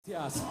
Gracias.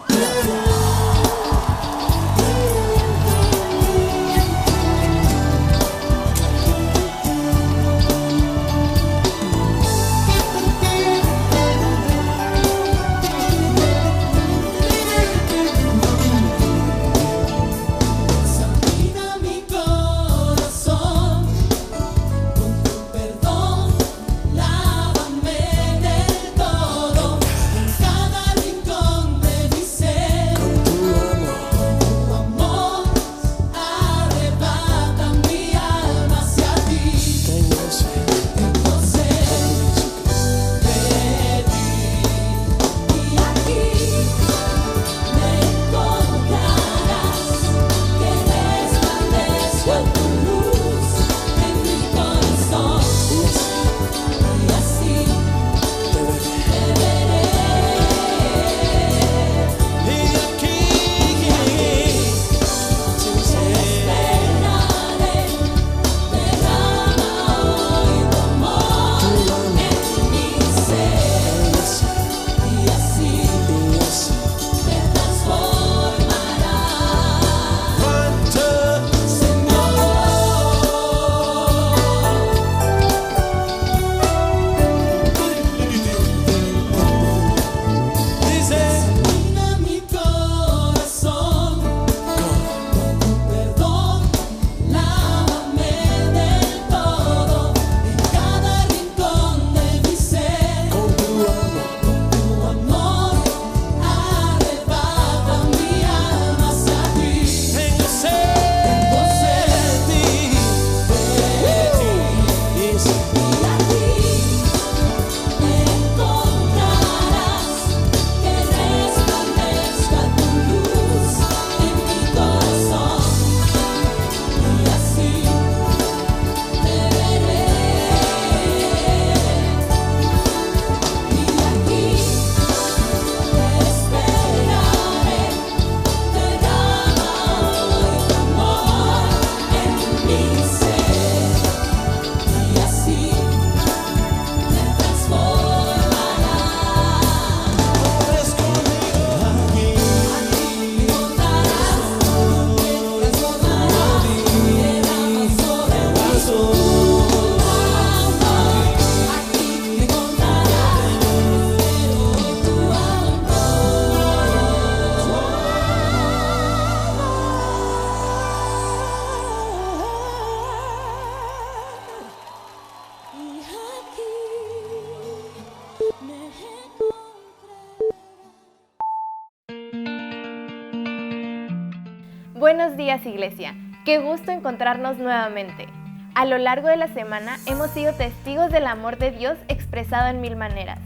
Buenos días, Iglesia. Qué gusto encontrarnos nuevamente. A lo largo de la semana hemos sido testigos del amor de Dios expresado en mil maneras.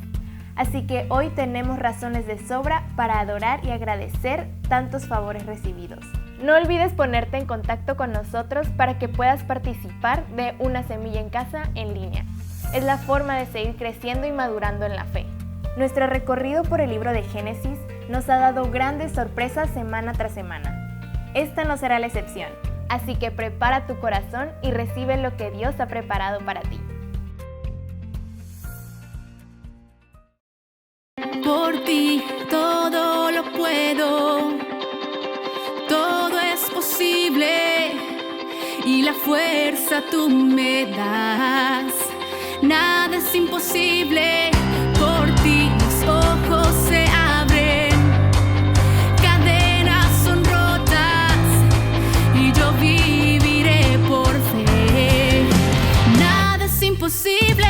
Así que hoy tenemos razones de sobra para adorar y agradecer tantos favores recibidos. No olvides ponerte en contacto con nosotros para que puedas participar de Una Semilla en Casa en línea. Es la forma de seguir creciendo y madurando en la fe. Nuestro recorrido por el libro de Génesis nos ha dado grandes sorpresas semana tras semana. Esta no será la excepción, así que prepara tu corazón y recibe lo que Dios ha preparado para ti. Por ti todo lo puedo, todo es posible y la fuerza tú me das. Nada es imposible, por ti mis ojos se abren. Viviré por fe, nada es imposible.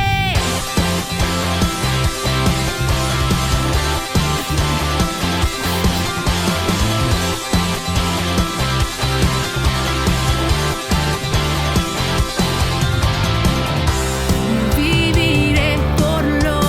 Viviré por lo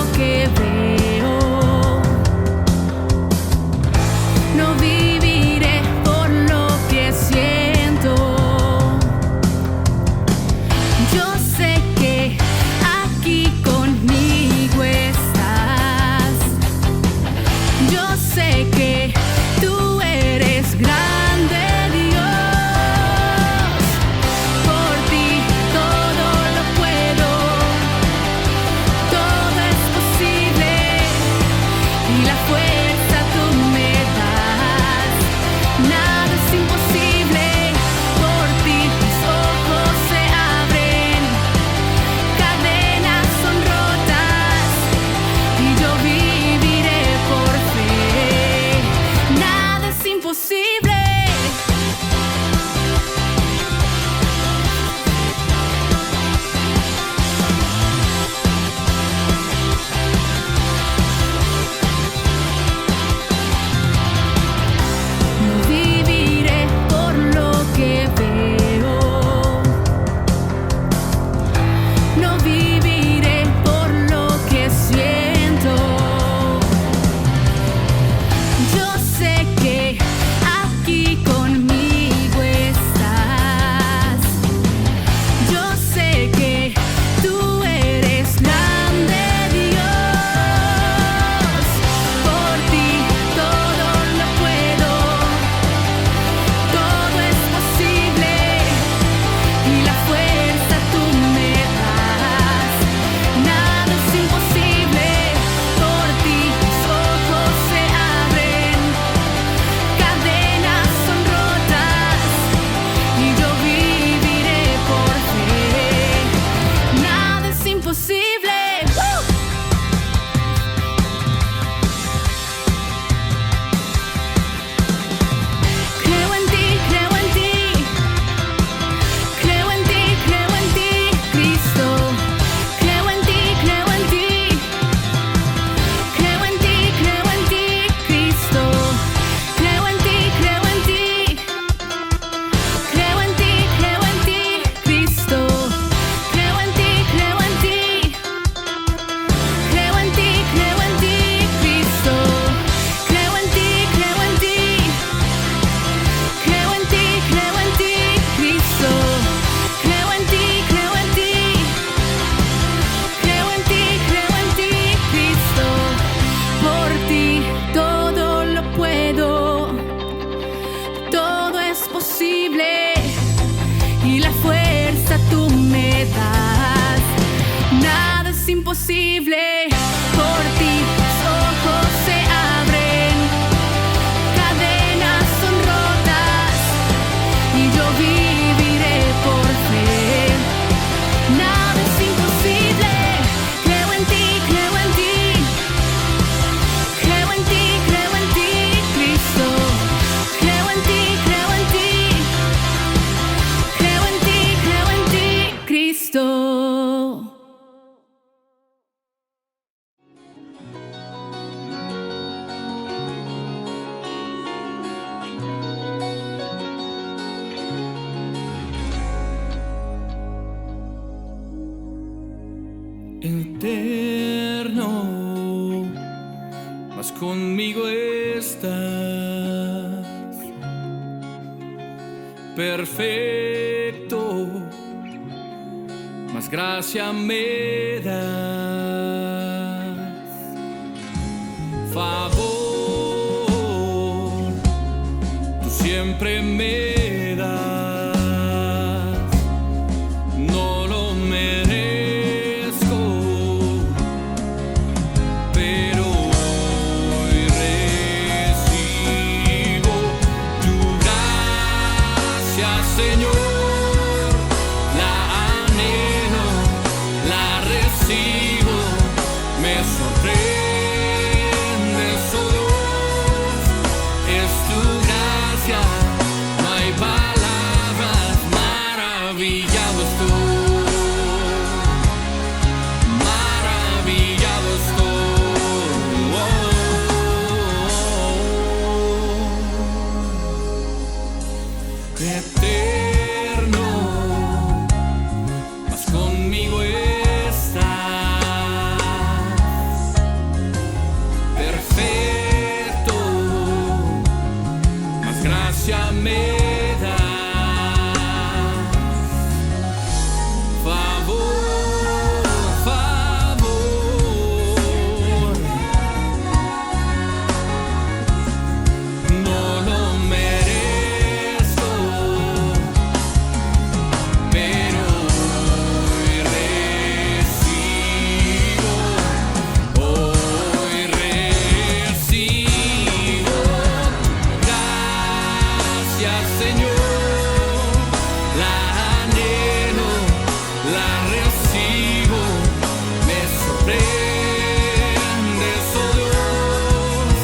imposible. Por ti los ojos se abren, cadenas son rotas y yo viviré por fe. Nada es imposible. Creo en ti, creo en ti. Creo en ti, Cristo. Creo en ti, Cristo. Eterno, mas conmigo estás. Perfecto, mas gracia me das. Favor, tú siempre me das. No lo merezco, pero hoy recibo tu gracia, Señor. La anhelo, la recibo, me sorprendes, oh Dios, es tu gracia, no hay palabras, maravillado estoy, maravillado estoy. Eterno, mas conmigo estás. Perfecto, mas gracia me das. Favor, favor, no lo merezco, pero hoy recibo gracias, Señor. La anhelo, la recibo, me sorprendes, oh Dios,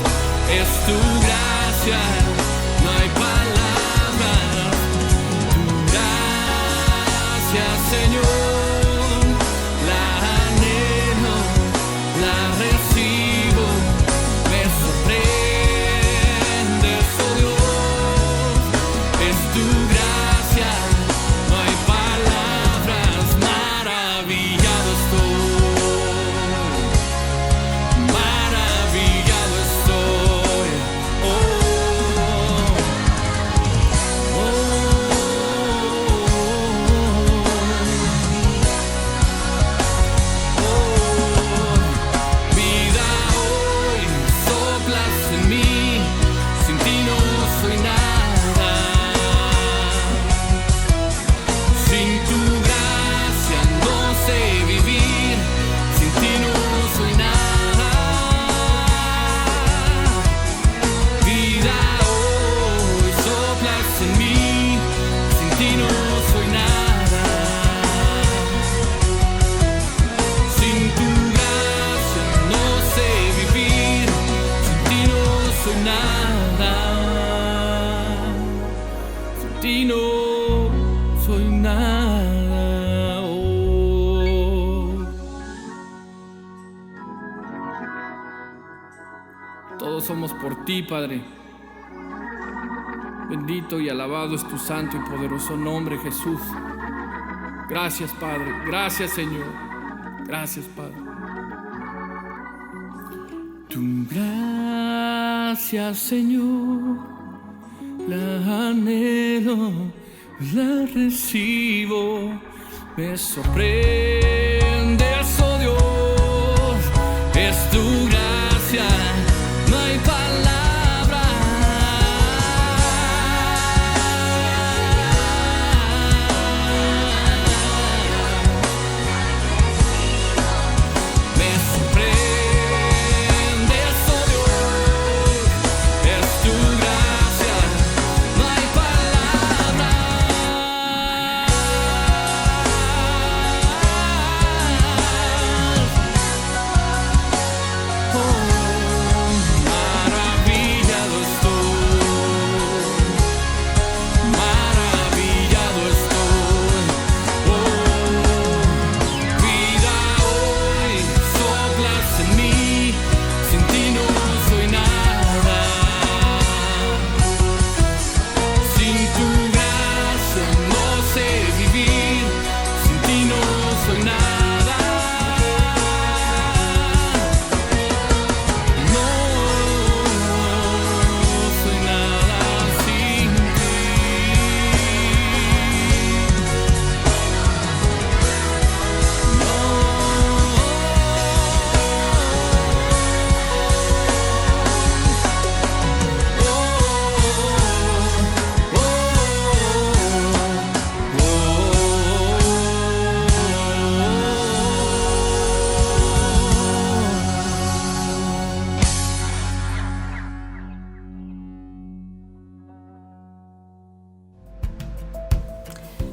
es tu gracia, no hay palabras. Tu gracia, Señor, la anhelo, la recibo, me sorprendes, oh Dios, es tu gracia, no hay palabras, maravillado estoy, maravillado estoy, oh, oh, vida hoy soplas en mí, sin ti no soy nada. Sin tu gracia no sé vivir, sin ti no soy nada. Vida hoy soplas en mí, sin ti no soy nada. Sin tu gracia no sé vivir, sin ti no soy nada. Sin ti no soy nada. Oh. Todos somos por ti, Padre. Bendito y alabado es tu santo y poderoso nombre, Jesús. Gracias, Padre. Gracias, Señor. Gracias, Padre. Tu gracia, Señor, la anhelo, la recibo, me sorprendes, oh Dios, es tu gracia, no hay palabras.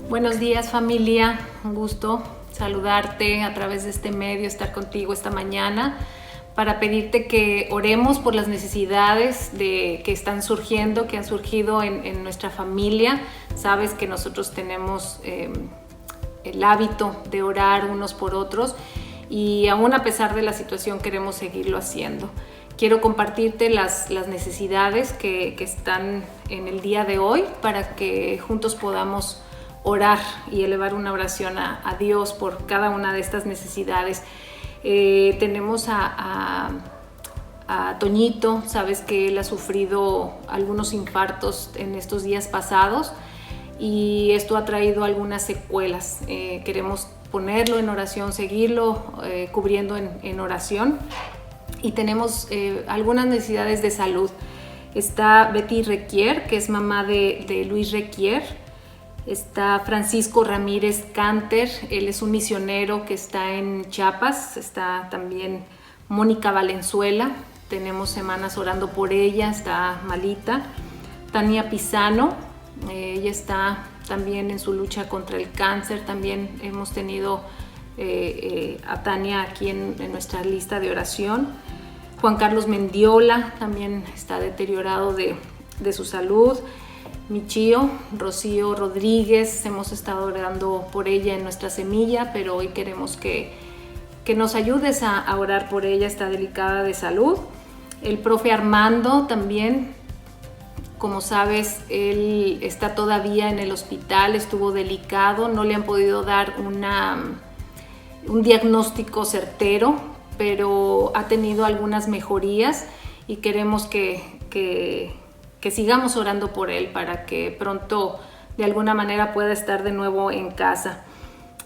Buenos días, familia, un gusto saludarte a través de este medio, estar contigo esta mañana para pedirte que oremos por las necesidades que están surgiendo, que han surgido en nuestra familia. Sabes que nosotros tenemos el hábito de orar unos por otros y aún a pesar de la situación queremos seguirlo haciendo. Quiero compartirte las necesidades que están en el día de hoy para que juntos podamos orar y elevar una oración a Dios por cada una de estas necesidades. Tenemos a Toñito, sabes que él ha sufrido algunos infartos en estos días pasados y esto ha traído algunas secuelas. Queremos ponerlo en oración, seguirlo cubriendo en oración, y tenemos algunas necesidades de salud. Está Betty Requier, que es mamá de Luis Requier. Está Francisco Ramírez Canter, él es un misionero que está en Chiapas. Está también Mónica Valenzuela, tenemos semanas orando por ella, está malita. Tania Pisano, ella está también en su lucha contra el cáncer. También hemos tenido a Tania aquí en nuestra lista de oración. Juan Carlos Mendiola también está deteriorado de su salud. Mi tío, Rocío Rodríguez, hemos estado orando por ella en nuestra semilla, pero hoy queremos que nos ayudes a orar por ella, está delicada de salud. El profe Armando también, como sabes, él está todavía en el hospital, estuvo delicado, no le han podido dar un diagnóstico certero, pero ha tenido algunas mejorías y queremos que sigamos orando por él para que pronto de alguna manera pueda estar de nuevo en casa.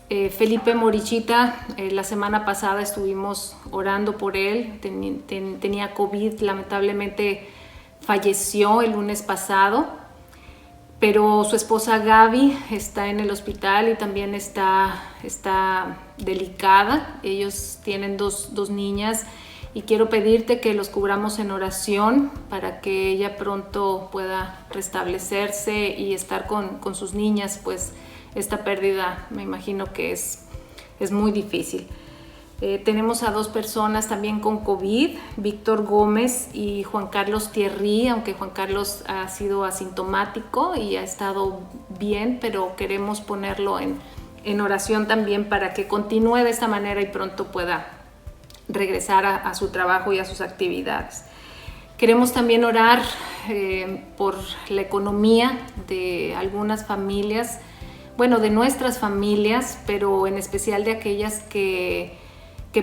Felipe Morichita, la semana pasada estuvimos orando por él, tenía COVID, lamentablemente falleció el lunes pasado, pero su esposa Gaby está en el hospital y también está delicada. Ellos tienen dos niñas y quiero pedirte que los cubramos en oración para que ella pronto pueda restablecerse y estar con sus niñas, pues esta pérdida me imagino que es muy difícil. Tenemos a 2 personas también con COVID, Víctor Gómez y Juan Carlos Thierry, aunque Juan Carlos ha sido asintomático y ha estado bien, pero queremos ponerlo en oración también para que continúe de esta manera y pronto pueda regresar a su trabajo y a sus actividades. Queremos también orar por la economía de algunas familias, bueno, de nuestras familias, pero en especial de aquellas que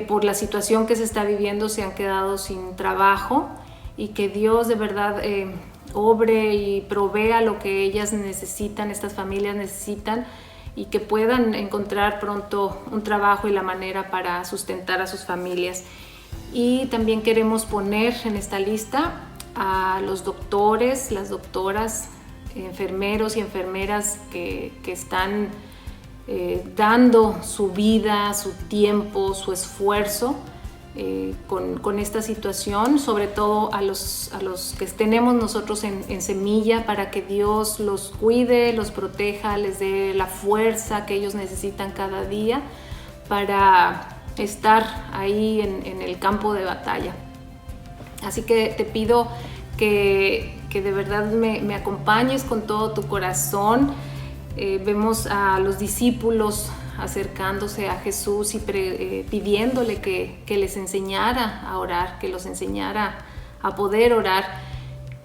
por la situación que se está viviendo se han quedado sin trabajo, y que Dios de verdad obre y provea lo que ellas necesitan, estas familias necesitan, y que puedan encontrar pronto un trabajo y la manera para sustentar a sus familias. Y también queremos poner en esta lista a los doctores, las doctoras, enfermeros y enfermeras que están dando su vida, su tiempo, su esfuerzo con esta situación, sobre todo a los que tenemos nosotros en semilla, para que Dios los cuide, los proteja, les dé la fuerza que ellos necesitan cada día para estar ahí en el campo de batalla. Así que te pido que de verdad me acompañes con todo tu corazón. Vemos a los discípulos acercándose a Jesús y pidiéndole que les enseñara a orar, que los enseñara a poder orar.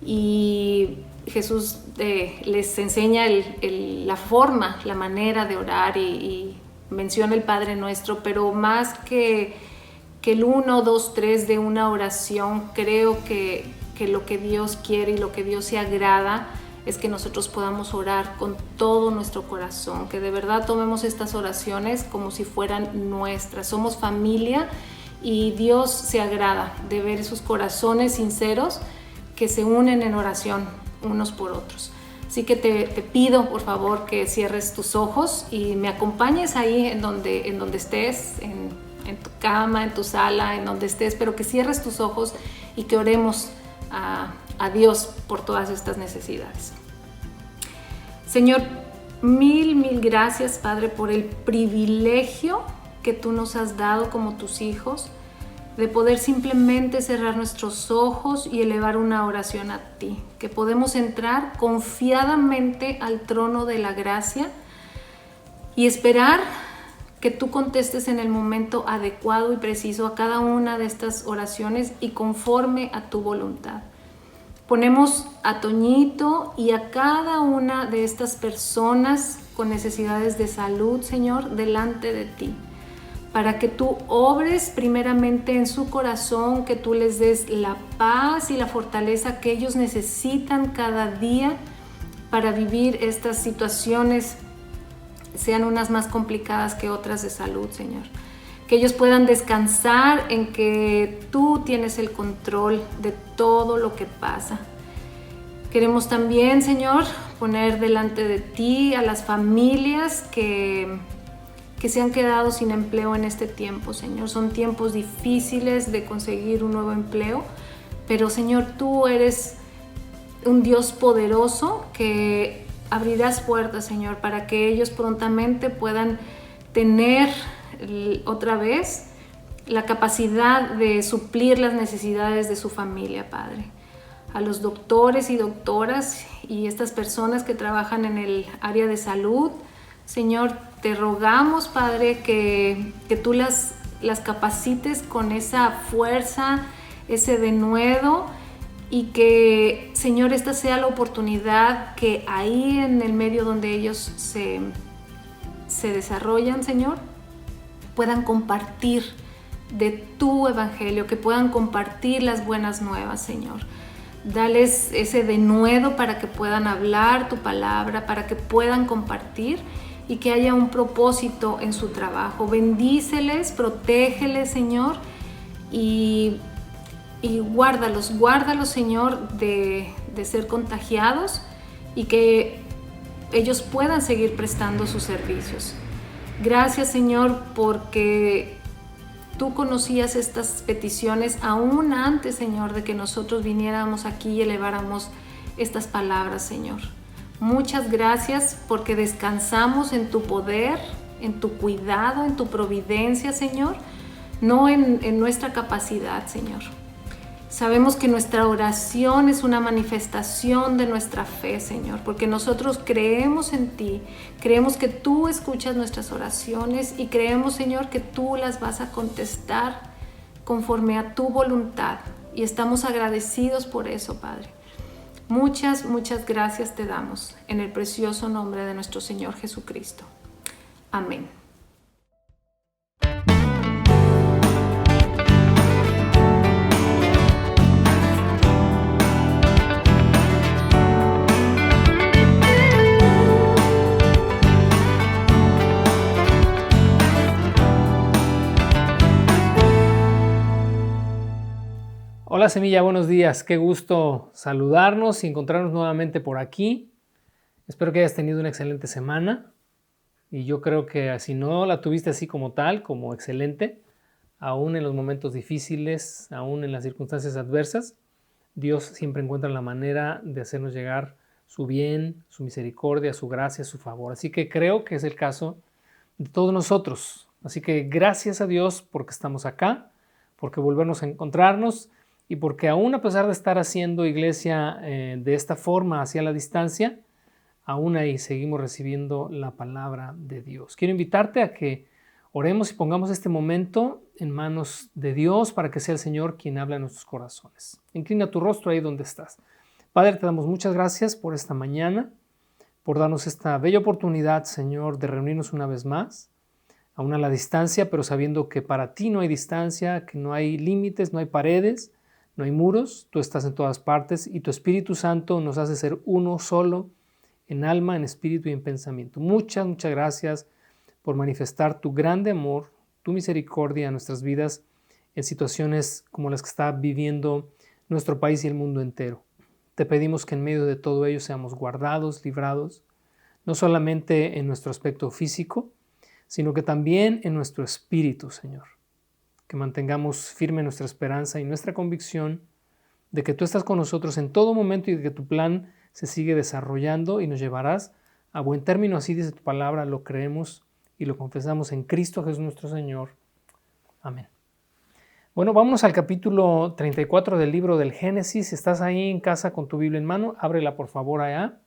Y Jesús les enseña la forma, la manera de orar y menciona el Padre Nuestro, pero más que el 1, 2, 3 de una oración, creo que lo que Dios quiere y lo que Dios se agrada es que nosotros podamos orar con todo nuestro corazón, que de verdad tomemos estas oraciones como si fueran nuestras. Somos familia y Dios se agrada de ver esos corazones sinceros que se unen en oración unos por otros. Así que te pido por favor que cierres tus ojos y me acompañes ahí en donde estés, en tu cama, en tu sala, en donde estés, pero que cierres tus ojos y que oremos a Dios por todas estas necesidades. Señor, Mil gracias, Padre, por el privilegio que tú nos has dado como tus hijos, de poder simplemente cerrar nuestros ojos y elevar una oración a ti, que podemos entrar confiadamente al trono de la gracia y esperar que tú contestes en el momento adecuado y preciso a cada una de estas oraciones y conforme a tu voluntad. Ponemos a Toñito y a cada una de estas personas con necesidades de salud, Señor, delante de ti, para que tú obres primeramente en su corazón, que tú les des la paz y la fortaleza que ellos necesitan cada día para vivir estas situaciones, sean unas más complicadas que otras de salud, Señor. Que ellos puedan descansar en que tú tienes el control de todo lo que pasa. Queremos también, Señor, poner delante de ti a las familias que se han quedado sin empleo en este tiempo, Señor. Son tiempos difíciles de conseguir un nuevo empleo, pero, Señor, tú eres un Dios poderoso que abrirás puertas, Señor, para que ellos prontamente puedan tener otra vez la capacidad de suplir las necesidades de su familia, Padre. A los doctores y doctoras y estas personas que trabajan en el área de salud, Señor, te rogamos, Padre, que tú las capacites con esa fuerza, ese denuedo, y que, Señor, esta sea la oportunidad que ahí en el medio donde ellos se desarrollan, Señor, puedan compartir de tu evangelio, que puedan compartir las buenas nuevas, Señor. Dales ese denuedo para que puedan hablar tu palabra, para que puedan compartir y que haya un propósito en su trabajo. Bendíceles, protégeles, Señor, y guárdalos, Señor, de ser contagiados y que ellos puedan seguir prestando sus servicios. Gracias, Señor, porque tú conocías estas peticiones aún antes, Señor, de que nosotros viniéramos aquí y eleváramos estas palabras, Señor. Muchas gracias porque descansamos en tu poder, en tu cuidado, en tu providencia, Señor, no en nuestra capacidad, Señor. Sabemos que nuestra oración es una manifestación de nuestra fe, Señor, porque nosotros creemos en ti, creemos que tú escuchas nuestras oraciones y creemos, Señor, que tú las vas a contestar conforme a tu voluntad. Y estamos agradecidos por eso, Padre. Muchas gracias te damos en el precioso nombre de nuestro Señor Jesucristo. Amén. Hola Semilla, buenos días. Qué gusto saludarnos y encontrarnos nuevamente por aquí. Espero que hayas tenido una excelente semana y yo creo que si no la tuviste así como tal, como excelente, aún en los momentos difíciles, aún en las circunstancias adversas, Dios siempre encuentra la manera de hacernos llegar su bien, su misericordia, su gracia, su favor. Así que creo que es el caso de todos nosotros. Así que gracias a Dios porque estamos acá, porque volvernos a encontrarnos y porque aún a pesar de estar haciendo iglesia de esta forma hacia la distancia, aún ahí seguimos recibiendo la palabra de Dios. Quiero invitarte a que oremos y pongamos este momento en manos de Dios para que sea el Señor quien habla en nuestros corazones. Inclina tu rostro ahí donde estás. Padre, te damos muchas gracias por esta mañana, por darnos esta bella oportunidad, Señor, de reunirnos una vez más, aún a la distancia, pero sabiendo que para ti no hay distancia, que no hay límites, no hay paredes, no hay muros, tú estás en todas partes y tu Espíritu Santo nos hace ser uno solo en alma, en espíritu y en pensamiento. Muchas gracias por manifestar tu grande amor, tu misericordia en nuestras vidas en situaciones como las que está viviendo nuestro país y el mundo entero. Te pedimos que en medio de todo ello seamos guardados, librados, no solamente en nuestro aspecto físico, sino que también en nuestro espíritu, Señor. Que mantengamos firme nuestra esperanza y nuestra convicción de que tú estás con nosotros en todo momento y de que tu plan se sigue desarrollando y nos llevarás a buen término. Así dice tu palabra, lo creemos y lo confesamos en Cristo Jesús nuestro Señor. Amén. Bueno, vámonos al capítulo 34 del libro del Génesis. Si estás ahí en casa con tu Biblia en mano, ábrela por favor allá.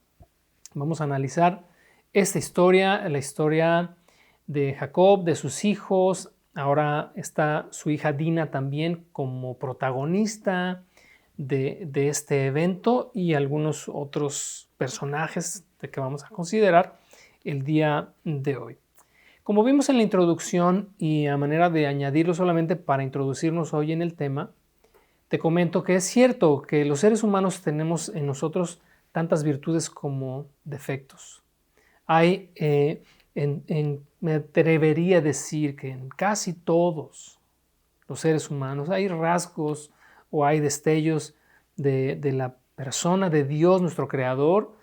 Vamos a analizar esta historia, la historia de Jacob, de sus hijos. Ahora está su hija Dina también como protagonista de este evento y algunos otros personajes de que vamos a considerar el día de hoy. Como vimos en la introducción y a manera de añadirlo solamente para introducirnos hoy en el tema, te comento que es cierto que los seres humanos tenemos en nosotros tantas virtudes como defectos. Hay, me atrevería a decir que en casi todos los seres humanos hay rasgos o hay destellos de la persona de Dios, nuestro Creador,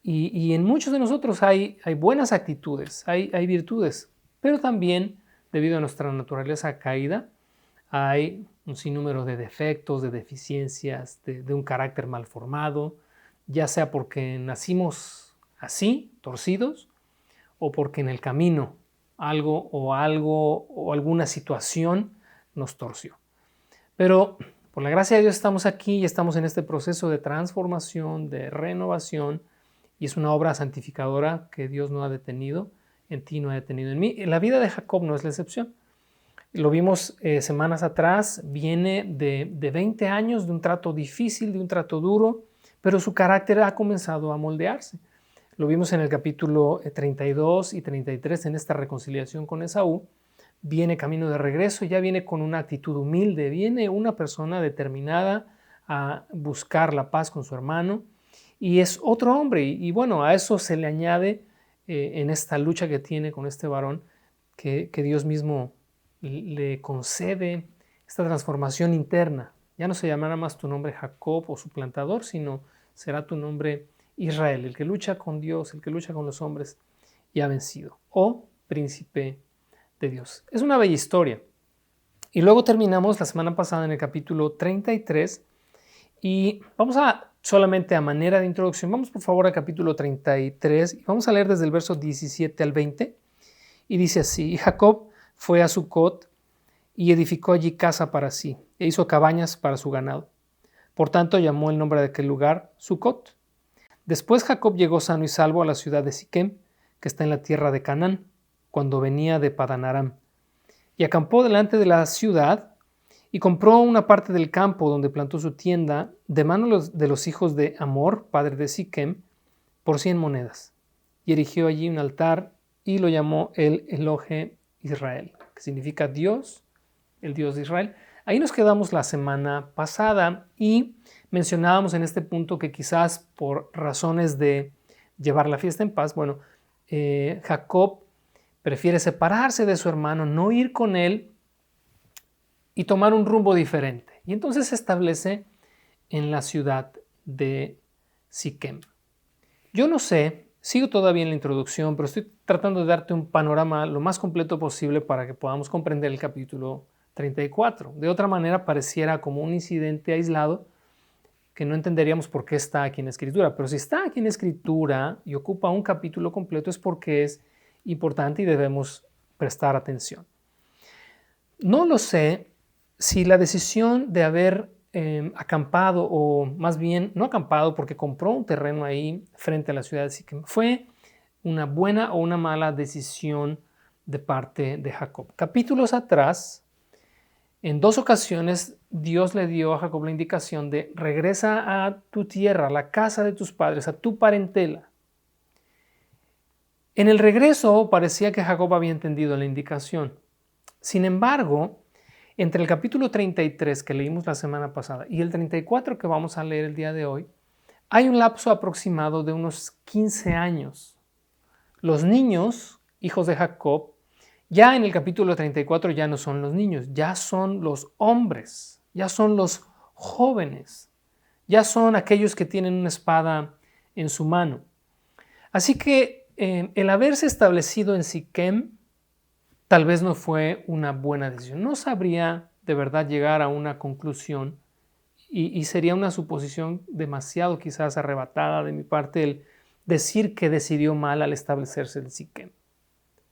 y en muchos de nosotros hay buenas actitudes, hay virtudes, pero también, debido a nuestra naturaleza caída, hay un sinnúmero de defectos, de deficiencias, de un carácter mal formado, ya sea porque nacimos así, torcidos, o porque en el camino algo o alguna situación nos torció. Pero por la gracia de Dios estamos aquí y estamos en este proceso de transformación, de renovación, y es una obra santificadora que Dios no ha detenido en ti, no ha detenido en mí. La vida de Jacob no es la excepción. Lo vimos semanas atrás, viene de 20 años de un trato difícil, de un trato duro, pero su carácter ha comenzado a moldearse. Lo vimos en el capítulo 32 y 33 en esta reconciliación con Esaú. Viene camino de regreso, ya viene con una actitud humilde, viene una persona determinada a buscar la paz con su hermano y es otro hombre. Y bueno, a eso se le añade en esta lucha que tiene con este varón que Dios mismo le concede esta transformación interna. Ya no se llamará más tu nombre Jacob o suplantador, sino será tu nombre Israel, el que lucha con Dios, el que lucha con los hombres y ha vencido, o príncipe de Dios. Es una bella historia. Y luego terminamos la semana pasada en el capítulo 33 y vamos solamente a manera de introducción, vamos por favor al capítulo 33 y vamos a leer desde el verso 17 al 20 y dice así: y Jacob fue a Sucot y edificó allí casa para sí e hizo cabañas para su ganado. Por tanto llamó el nombre de aquel lugar Sucot. Después Jacob llegó sano y salvo a la ciudad de Siquem, que está en la tierra de Canaán, cuando venía de Padan Aram, y acampó delante de la ciudad y compró una parte del campo donde plantó su tienda de manos de los hijos de Hamor, padre de Siquem, por 100 monedas, y erigió allí un altar y lo llamó el Elohe Israel, que significa Dios, el Dios de Israel. Ahí nos quedamos la semana pasada y mencionábamos en este punto que quizás por razones de llevar la fiesta en paz, bueno, Jacob prefiere separarse de su hermano, no ir con él y tomar un rumbo diferente. Y entonces se establece en la ciudad de Siquem. Yo no sé, sigo todavía en la introducción, pero estoy tratando de darte un panorama lo más completo posible para que podamos comprender el capítulo 34. De otra manera pareciera como un incidente aislado que no entenderíamos por qué está aquí en la Escritura. Pero si está aquí en la Escritura y ocupa un capítulo completo es porque es importante y debemos prestar atención. No lo sé si la decisión de haber acampado, o más bien no acampado porque compró un terreno ahí frente a la ciudad de Siquem, fue una buena o una mala decisión de parte de Jacob. Capítulos atrás, en 2 ocasiones, Dios le dio a Jacob la indicación de regresa a tu tierra, a la casa de tus padres, a tu parentela. En el regreso parecía que Jacob había entendido la indicación. Sin embargo, entre el capítulo 33 que leímos la semana pasada y el 34 que vamos a leer el día de hoy, hay un lapso aproximado de unos 15 años. Los niños, hijos de Jacob, ya en el capítulo 34 ya no son los niños, ya son los hombres, ya son los jóvenes, ya son aquellos que tienen una espada en su mano. Así que el haberse establecido en Siquem tal vez no fue una buena decisión. No sabría de verdad llegar a una conclusión y sería una suposición demasiado quizás arrebatada de mi parte decir que decidió mal al establecerse en Siquem.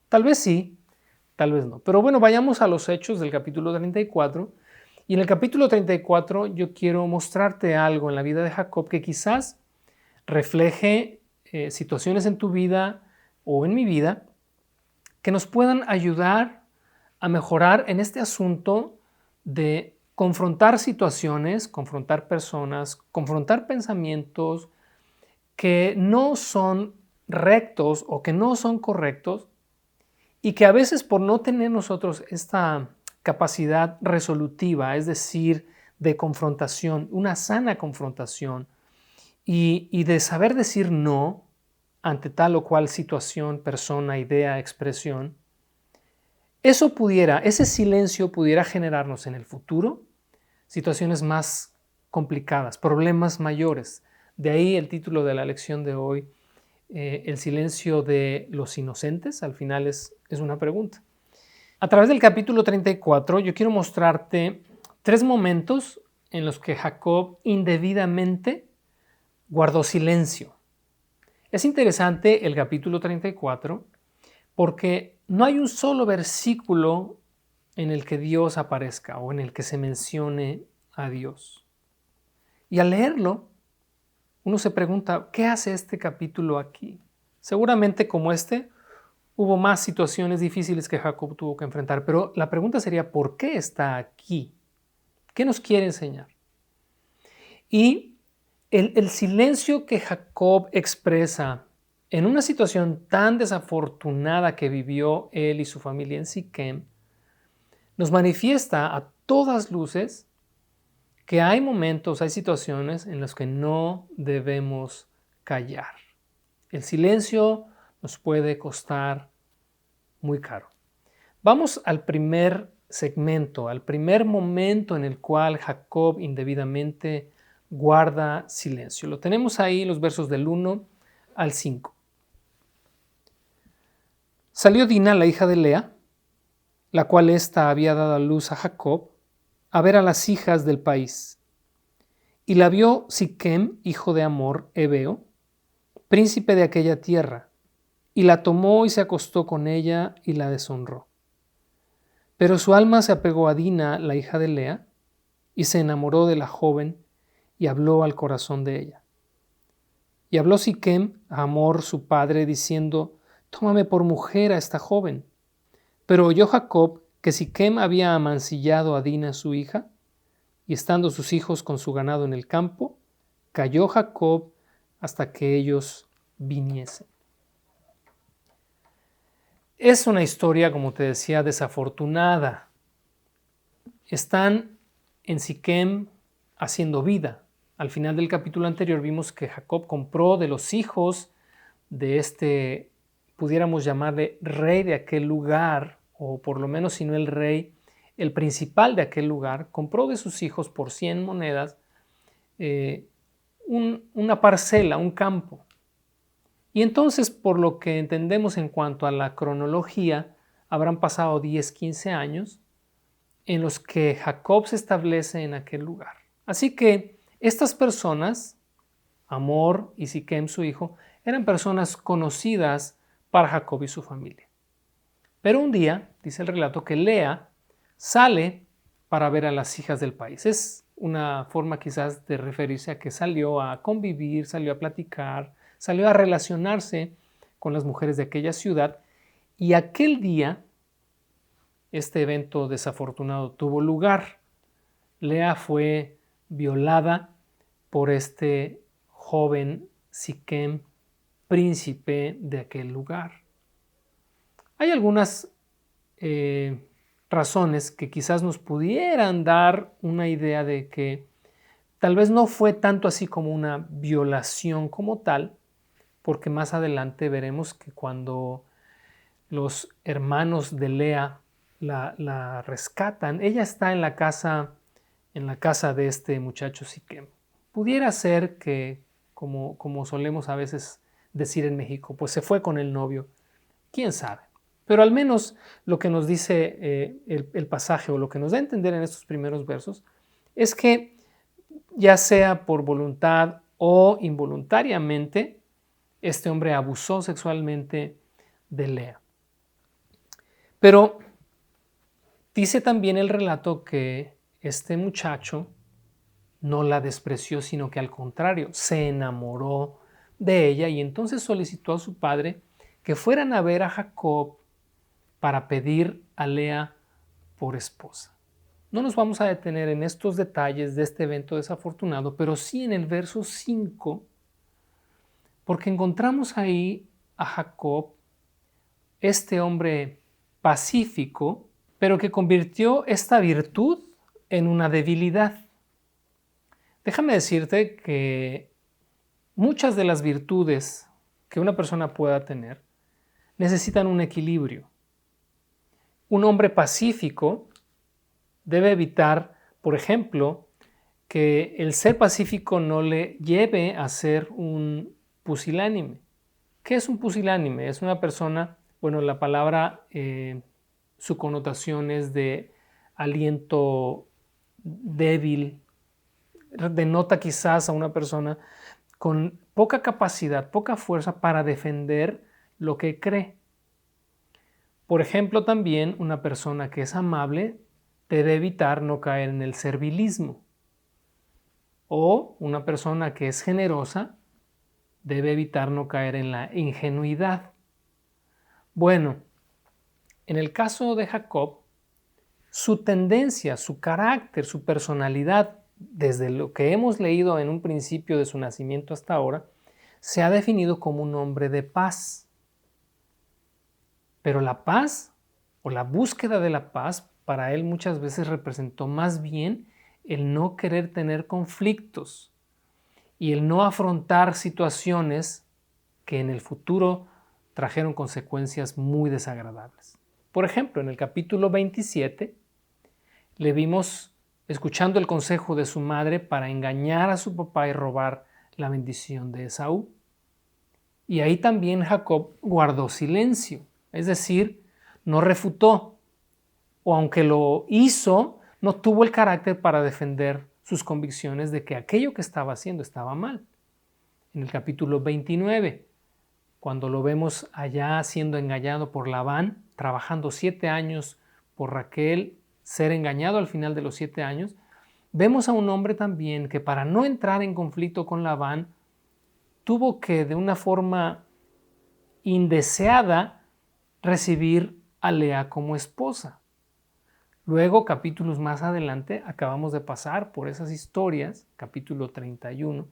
Tal vez sí, tal vez no. Pero bueno, vayamos a los hechos del capítulo 34. Y en el capítulo 34 yo quiero mostrarte algo en la vida de Jacob que quizás refleje situaciones en tu vida o en mi vida que nos puedan ayudar a mejorar en este asunto de confrontar situaciones, confrontar personas, confrontar pensamientos que no son rectos o que no son correctos y que a veces por no tener nosotros esta capacidad resolutiva, es decir, de confrontación, una sana confrontación y de saber decir no ante tal o cual situación, persona, idea, expresión, ese silencio pudiera generarnos en el futuro situaciones más complicadas, problemas mayores. De ahí el título de la lección de hoy, el silencio de los inocentes, al final es una pregunta. A través del capítulo 34 yo quiero mostrarte 3 momentos en los que Jacob indebidamente guardó silencio. Es interesante el capítulo 34 porque no hay un solo versículo en el que Dios aparezca o en el que se mencione a Dios. Y al leerlo, uno se pregunta, ¿qué hace este capítulo aquí? Seguramente como hubo más situaciones difíciles que Jacob tuvo que enfrentar, pero la pregunta sería, ¿por qué está aquí? ¿Qué nos quiere enseñar? Y el silencio que Jacob expresa en una situación tan desafortunada que vivió él y su familia en Siquem, nos manifiesta a todas luces que hay momentos, hay situaciones en las que no debemos callar. El silencio nos puede costar muy caro. Vamos al primer segmento, al primer momento en el cual Jacob indebidamente guarda silencio. Lo tenemos ahí, los versos del 1 al 5. Salió Dina, la hija de Lea, la cual ésta había dado a luz a Jacob, a ver a las hijas del país. Y la vio Siquem, hijo de Amor, Hebeo, príncipe de aquella tierra, y la tomó y se acostó con ella y la deshonró. Pero su alma se apegó a Dina, la hija de Lea, y se enamoró de la joven y habló al corazón de ella. Y habló Siquem a Hamor su padre, diciendo, tómame por mujer a esta joven. Pero oyó Jacob que Siquem había amancillado a Dina su hija, y estando sus hijos con su ganado en el campo, calló Jacob hasta que ellos viniesen. Es una historia, como te decía, desafortunada. Están en Siquem haciendo vida. Al final del capítulo anterior vimos que Jacob compró de los hijos de pudiéramos llamarle rey de aquel lugar, o por lo menos si no el rey, el principal de aquel lugar, compró de sus hijos por 100 monedas una parcela, un campo. Y entonces, por lo que entendemos en cuanto a la cronología, habrán pasado 10, 15 años en los que Jacob se establece en aquel lugar. Así que estas personas, Hamor y Siquem, su hijo, eran personas conocidas para Jacob y su familia. Pero un día, dice el relato, que Lea sale para ver a las hijas del país. Es una forma quizás de referirse a que salió a convivir, salió a platicar, salió a relacionarse con las mujeres de aquella ciudad. Y aquel día, este evento desafortunado tuvo lugar. Lea fue violada por este joven Siquem, príncipe de aquel lugar. Hay algunas razones que quizás nos pudieran dar una idea de que tal vez no fue tanto así como una violación como tal, porque más adelante veremos que cuando los hermanos de Lea la rescatan, ella está en la casa de este muchacho Siquem. Pudiera ser que, como solemos a veces decir en México, pues se fue con el novio. ¿Quién sabe? Pero al menos lo que nos dice el pasaje o lo que nos da a entender en estos primeros versos es que ya sea por voluntad o involuntariamente, este hombre abusó sexualmente de Lea. Pero dice también el relato que este muchacho no la despreció, sino que al contrario, se enamoró de ella y entonces solicitó a su padre que fueran a ver a Jacob para pedir a Lea por esposa. No nos vamos a detener en estos detalles de este evento desafortunado, pero sí en el verso 5, porque encontramos ahí a Jacob, este hombre pacífico, pero que convirtió esta virtud en una debilidad. Déjame decirte que muchas de las virtudes que una persona pueda tener necesitan un equilibrio. Un hombre pacífico debe evitar, por ejemplo, que el ser pacífico no le lleve a ser un pusilánime. ¿Qué es un pusilánime? Es una persona, bueno, la palabra, su connotación es de aliento débil, denota quizás a una persona con poca capacidad, poca fuerza para defender lo que cree. Por ejemplo, también una persona que es amable debe evitar no caer en el servilismo. O una persona que es generosa debe evitar no caer en la ingenuidad. Bueno, en el caso de Jacob, su tendencia, su carácter, su personalidad, desde lo que hemos leído en un principio de su nacimiento hasta ahora, se ha definido como un hombre de paz. Pero la paz o la búsqueda de la paz para él muchas veces representó más bien el no querer tener conflictos y el no afrontar situaciones que en el futuro trajeron consecuencias muy desagradables. Por ejemplo, en el capítulo 27 le vimos escuchando el consejo de su madre para engañar a su papá y robar la bendición de Esaú. Y ahí también Jacob guardó silencio, es decir, no refutó, o aunque lo hizo, no tuvo el carácter para defender sus convicciones de que aquello que estaba haciendo estaba mal. En el capítulo 29, cuando lo vemos allá siendo engañado por Labán, trabajando 7 años por Raquel, ser engañado al final de los 7 años, vemos a un hombre también que para no entrar en conflicto con Labán, tuvo que de una forma indeseada recibir a Lea como esposa. Luego, capítulos más adelante, acabamos de pasar por esas historias, capítulo 31,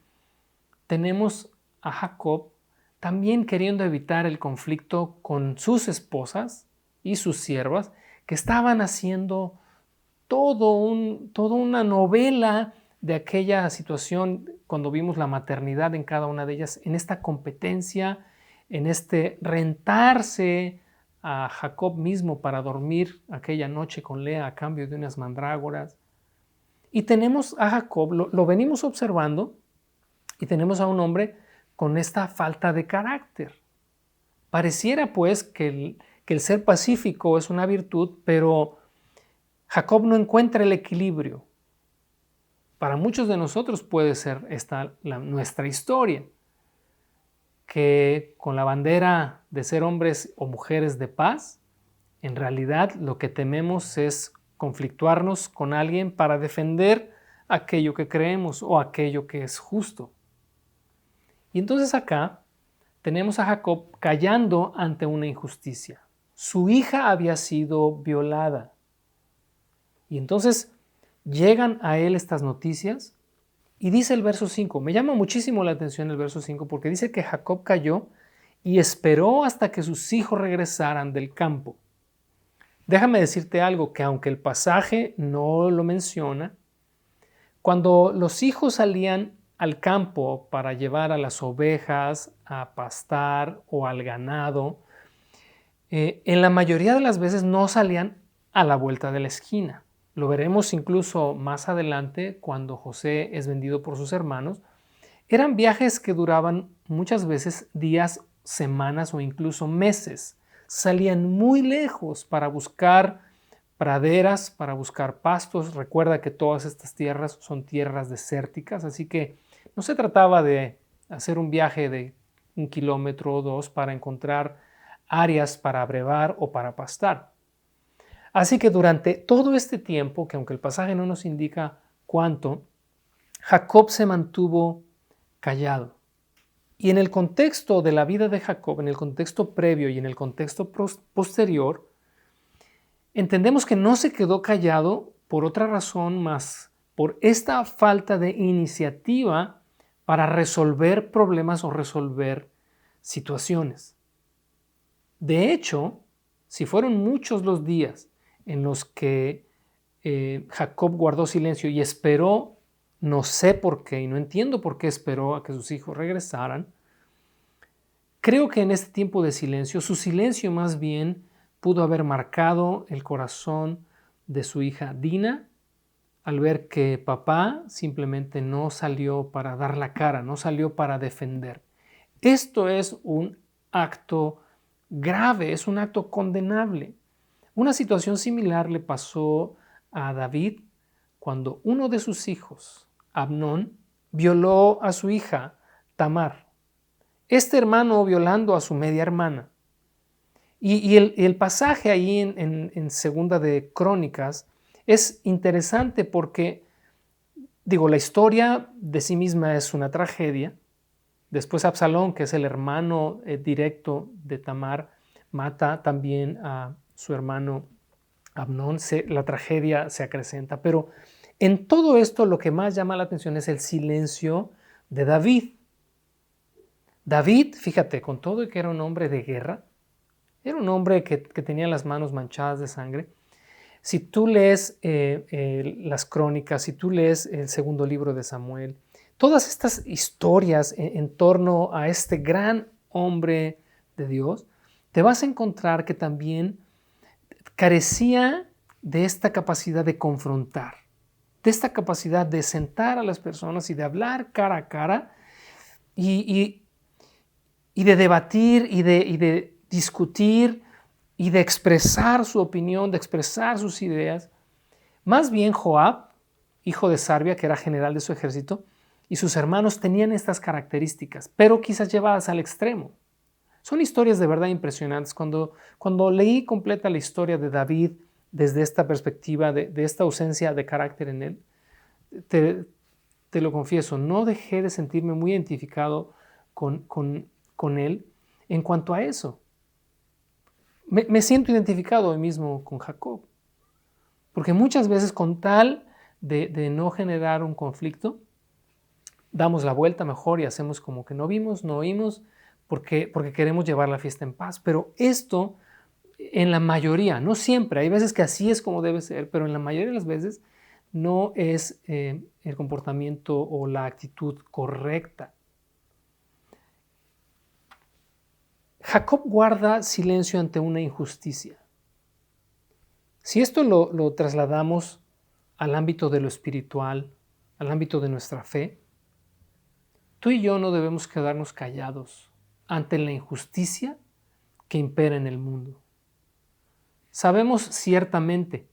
tenemos a Jacob también queriendo evitar el conflicto con sus esposas y sus siervas, que estaban haciendo toda una novela de aquella situación cuando vimos la maternidad en cada una de ellas, en esta competencia, en este rentarse a Jacob mismo para dormir aquella noche con Lea a cambio de unas mandrágoras. Y tenemos a Jacob, lo venimos observando, y tenemos a un hombre con esta falta de carácter. Pareciera pues que el ser pacífico es una virtud, pero Jacob no encuentra el equilibrio. Para muchos de nosotros puede ser esta nuestra historia, que con la bandera de ser hombres o mujeres de paz, en realidad lo que tememos es conflictuarnos con alguien para defender aquello que creemos o aquello que es justo. Y entonces acá tenemos a Jacob callando ante una injusticia. Su hija había sido violada. Y entonces llegan a él estas noticias y dice el verso 5, me llama muchísimo la atención el verso 5 porque dice que Jacob calló y esperó hasta que sus hijos regresaran del campo. Déjame decirte algo, que aunque el pasaje no lo menciona, cuando los hijos salían al campo para llevar a las ovejas a pastar o al ganado, en la mayoría de las veces no salían a la vuelta de la esquina. Lo veremos incluso más adelante cuando José es vendido por sus hermanos. Eran viajes que duraban muchas veces días, semanas o incluso meses. Salían muy lejos para buscar praderas, para buscar pastos. Recuerda que todas estas tierras son tierras desérticas, así que no se trataba de hacer un viaje de 1 kilómetro o 2 para encontrar áreas para abrevar o para pastar. Así que durante todo este tiempo, que aunque el pasaje no nos indica cuánto, Jacob se mantuvo callado. Y en el contexto de la vida de Jacob, en el contexto previo y en el contexto posterior, entendemos que no se quedó callado por otra razón más por esta falta de iniciativa para resolver problemas o resolver situaciones. De hecho, si fueron muchos los días en los que Jacob guardó silencio y esperó, no sé por qué y no entiendo por qué esperó a que sus hijos regresaran, creo que en este tiempo de silencio, su silencio más bien pudo haber marcado el corazón de su hija Dina al ver que papá simplemente no salió para dar la cara, no salió para defender. Esto es un acto grave, es un acto condenable. Una situación similar le pasó a David cuando uno de sus hijos, Amnón, violó a su hija Tamar. Este hermano violando a su media hermana. Y el pasaje ahí en Segunda de Crónicas es interesante porque, la historia de sí misma es una tragedia. Después Absalón, que es el hermano directo de Tamar, mata también a su hermano Amnón. La tragedia se acrecenta. Pero en todo esto lo que más llama la atención es el silencio de David. David, fíjate, con todo y que era un hombre de guerra, era un hombre que tenía las manos manchadas de sangre. Si tú lees las crónicas, si tú lees el segundo libro de Samuel, todas estas historias en torno a este gran hombre de Dios, te vas a encontrar que también carecía de esta capacidad de confrontar, de esta capacidad de sentar a las personas y de hablar cara a cara y de debatir y de discutir y de expresar su opinión, de expresar sus ideas. Más bien Joab, hijo de Sarvia, que era general de su ejército, y sus hermanos tenían estas características, pero quizás llevadas al extremo. Son historias de verdad impresionantes. Cuando leí completa la historia de David desde esta perspectiva de esta ausencia de carácter en él, te lo confieso, no dejé de sentirme muy identificado con él en cuanto a eso. Me siento identificado hoy mismo con Jacob, porque muchas veces con tal de no generar un conflicto, damos la vuelta mejor y hacemos como que no vimos, no oímos, porque queremos llevar la fiesta en paz. Pero esto, en la mayoría, no siempre, hay veces que así es como debe ser, pero en la mayoría de las veces no es el comportamiento o la actitud correcta. Jacob guarda silencio ante una injusticia. Si esto lo trasladamos al ámbito de lo espiritual, al ámbito de nuestra fe, tú y yo no debemos quedarnos callados ante la injusticia que impera en el mundo. Sabemos ciertamente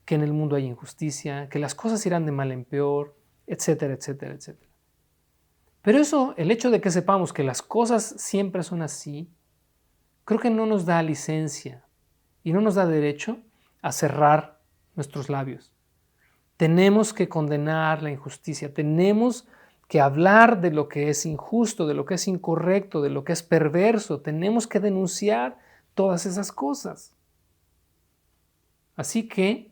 que en el mundo hay injusticia, que las cosas irán de mal en peor, etcétera, etcétera, etcétera. Pero el hecho de que sepamos que las cosas siempre son así, creo que no nos da licencia y no nos da derecho a cerrar nuestros labios. Tenemos que condenar la injusticia, tenemos que hablar de lo que es injusto, de lo que es incorrecto, de lo que es perverso, tenemos que denunciar todas esas cosas. Así que,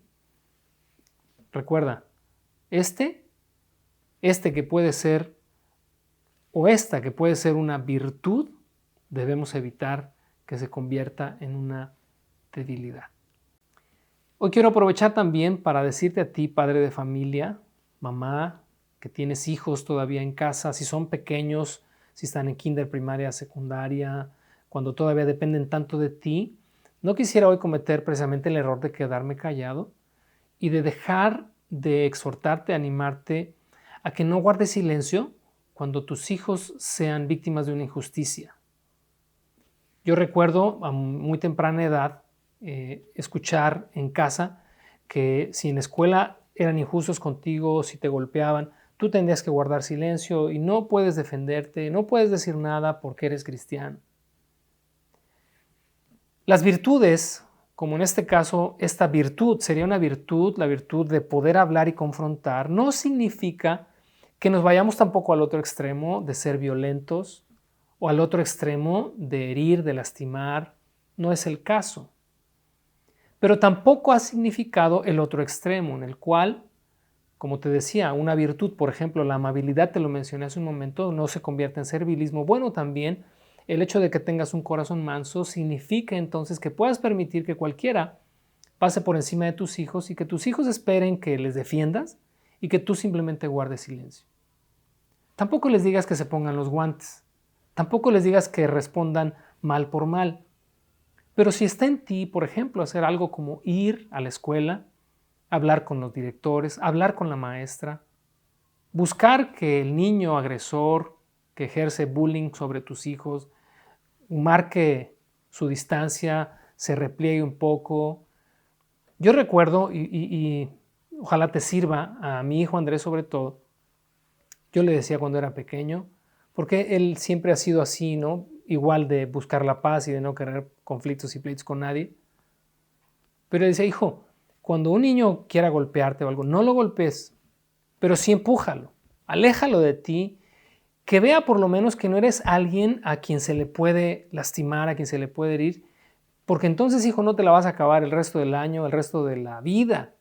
recuerda, este que puede ser o esta que puede ser una virtud, debemos evitar que se convierta en una debilidad. Hoy quiero aprovechar también para decirte a ti, padre de familia, mamá, que tienes hijos todavía en casa, si son pequeños, si están en kinder, primaria, secundaria, cuando todavía dependen tanto de ti, no quisiera hoy cometer precisamente el error de quedarme callado y de dejar de exhortarte, animarte a que no guardes silencio cuando tus hijos sean víctimas de una injusticia. Yo recuerdo a muy temprana edad escuchar en casa que si en la escuela eran injustos contigo, si te golpeaban, tú tendrías que guardar silencio y no puedes defenderte, no puedes decir nada porque eres cristiano. Las virtudes, como en este caso, esta virtud sería una virtud, la virtud de poder hablar y confrontar, no significa que nos vayamos tampoco al otro extremo de ser violentos o al otro extremo de herir, de lastimar. No es el caso. Pero tampoco ha significado el otro extremo, en el cual, como te decía, una virtud, por ejemplo, la amabilidad, te lo mencioné hace un momento, no se convierte en servilismo. Bueno, también el hecho de que tengas un corazón manso significa entonces que puedas permitir que cualquiera pase por encima de tus hijos y que tus hijos esperen que les defiendas y que tú simplemente guardes silencio. Tampoco les digas que se pongan los guantes. Tampoco les digas que respondan mal por mal. Pero si está en ti, por ejemplo, hacer algo como ir a la escuela, hablar con los directores, hablar con la maestra, buscar que el niño agresor que ejerce bullying sobre tus hijos marque su distancia, se repliegue un poco. Yo recuerdo, y ojalá te sirva a mi hijo Andrés sobre todo, yo le decía cuando era pequeño, porque él siempre ha sido así, ¿no? Igual de buscar la paz y de no querer conflictos y pleitos con nadie. Pero le decía, hijo, cuando un niño quiera golpearte o algo, no lo golpes, pero sí empújalo, aléjalo de ti, que vea por lo menos que no eres alguien a quien se le puede lastimar, a quien se le puede herir, porque entonces, hijo, no te la vas a acabar el resto del año, el resto de la vida.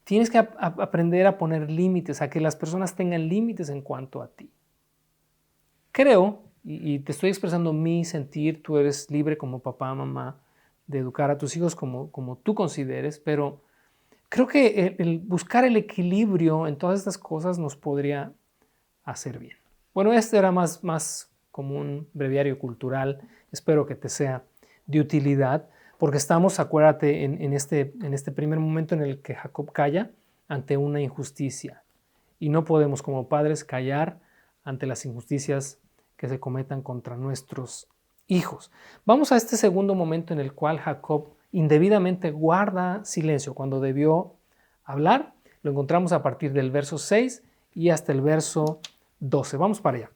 Tienes que aprender a poner límites, a que las personas tengan límites en cuanto a ti. Creo, y te estoy expresando mi sentir, tú eres libre como papá, mamá, de educar a tus hijos como tú consideres, pero creo que el buscar el equilibrio en todas estas cosas nos podría hacer bien. Bueno, este era más como un breviario cultural, espero que te sea de utilidad, porque estamos, acuérdate, en este primer momento en el que Jacob calla ante una injusticia. Y no podemos como padres callar ante las injusticias que se cometan contra nuestros hijos. Vamos a este segundo momento en el cual Jacob indebidamente guarda silencio cuando debió hablar. Lo encontramos a partir del verso 6 y hasta el verso 12. Vamos para allá.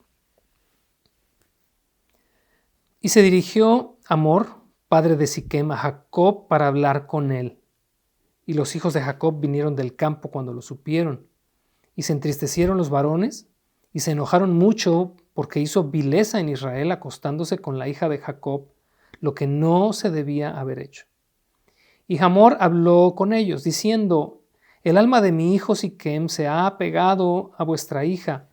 Y se dirigió Hamor, padre de Siquem, a Jacob para hablar con él. Y los hijos de Jacob vinieron del campo cuando lo supieron. Y se entristecieron los varones y se enojaron mucho porque hizo vileza en Israel acostándose con la hija de Jacob, lo que no se debía haber hecho. Y Hamor habló con ellos, diciendo: el alma de mi hijo Siquem se ha apegado a vuestra hija.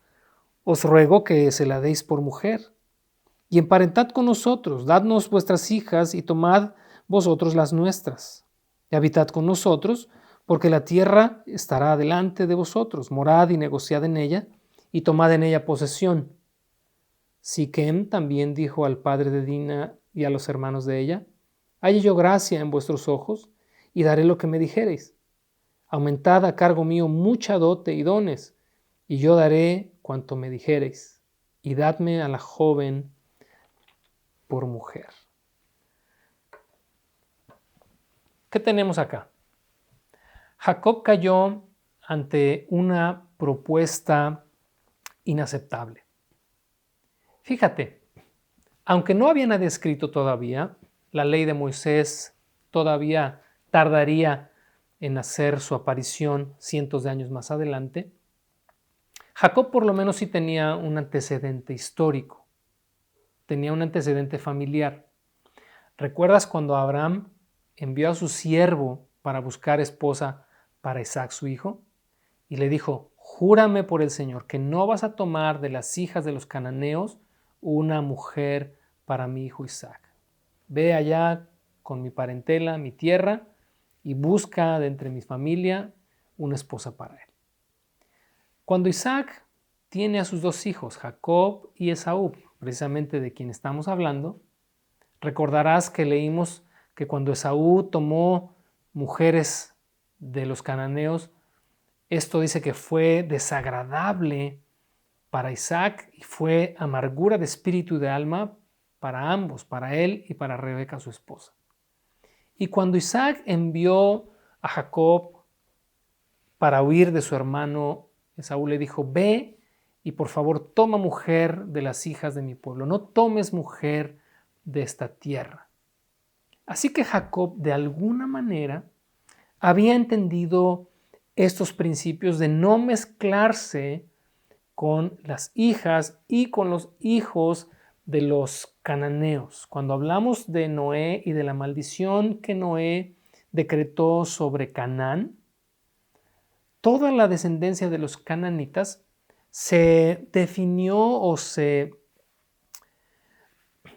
Os ruego que se la deis por mujer. Y emparentad con nosotros, dadnos vuestras hijas y tomad vosotros las nuestras. Y habitad con nosotros, porque la tierra estará delante de vosotros. Morad y negociad en ella, y tomad en ella posesión. Siquem también dijo al padre de Dina y a los hermanos de ella: halle yo gracia en vuestros ojos, y daré lo que me dijereis. Aumentad a cargo mío mucha dote y dones, y yo daré cuanto me dijereis, y dadme a la joven por mujer. ¿Qué tenemos acá? Jacob cayó ante una propuesta inaceptable. Fíjate, aunque no había nadie escrito todavía, la ley de Moisés todavía tardaría en hacer su aparición cientos de años más adelante, Jacob por lo menos sí tenía un antecedente histórico, tenía un antecedente familiar. ¿Recuerdas cuando Abraham envió a su siervo para buscar esposa para Isaac su hijo? Y le dijo: júrame por el Señor que no vas a tomar de las hijas de los cananeos una mujer para mi hijo Isaac. Ve allá con mi parentela, mi tierra, y busca de entre mi familia una esposa para él. Cuando Isaac tiene a sus dos hijos, Jacob y Esaú, precisamente de quien estamos hablando, recordarás que leímos que cuando Esaú tomó mujeres de los cananeos, esto dice que fue desagradable para Isaac y fue amargura de espíritu y de alma para ambos, para él y para Rebeca, su esposa. Y cuando Isaac envió a Jacob para huir de su hermano Esaú le dijo, ve y por favor toma mujer de las hijas de mi pueblo, no tomes mujer de esta tierra. Así que Jacob de alguna manera había entendido estos principios de no mezclarse con las hijas y con los hijos de los cananeos. Cuando hablamos de Noé y de la maldición que Noé decretó sobre Canaán, toda la descendencia de los cananitas se definió o se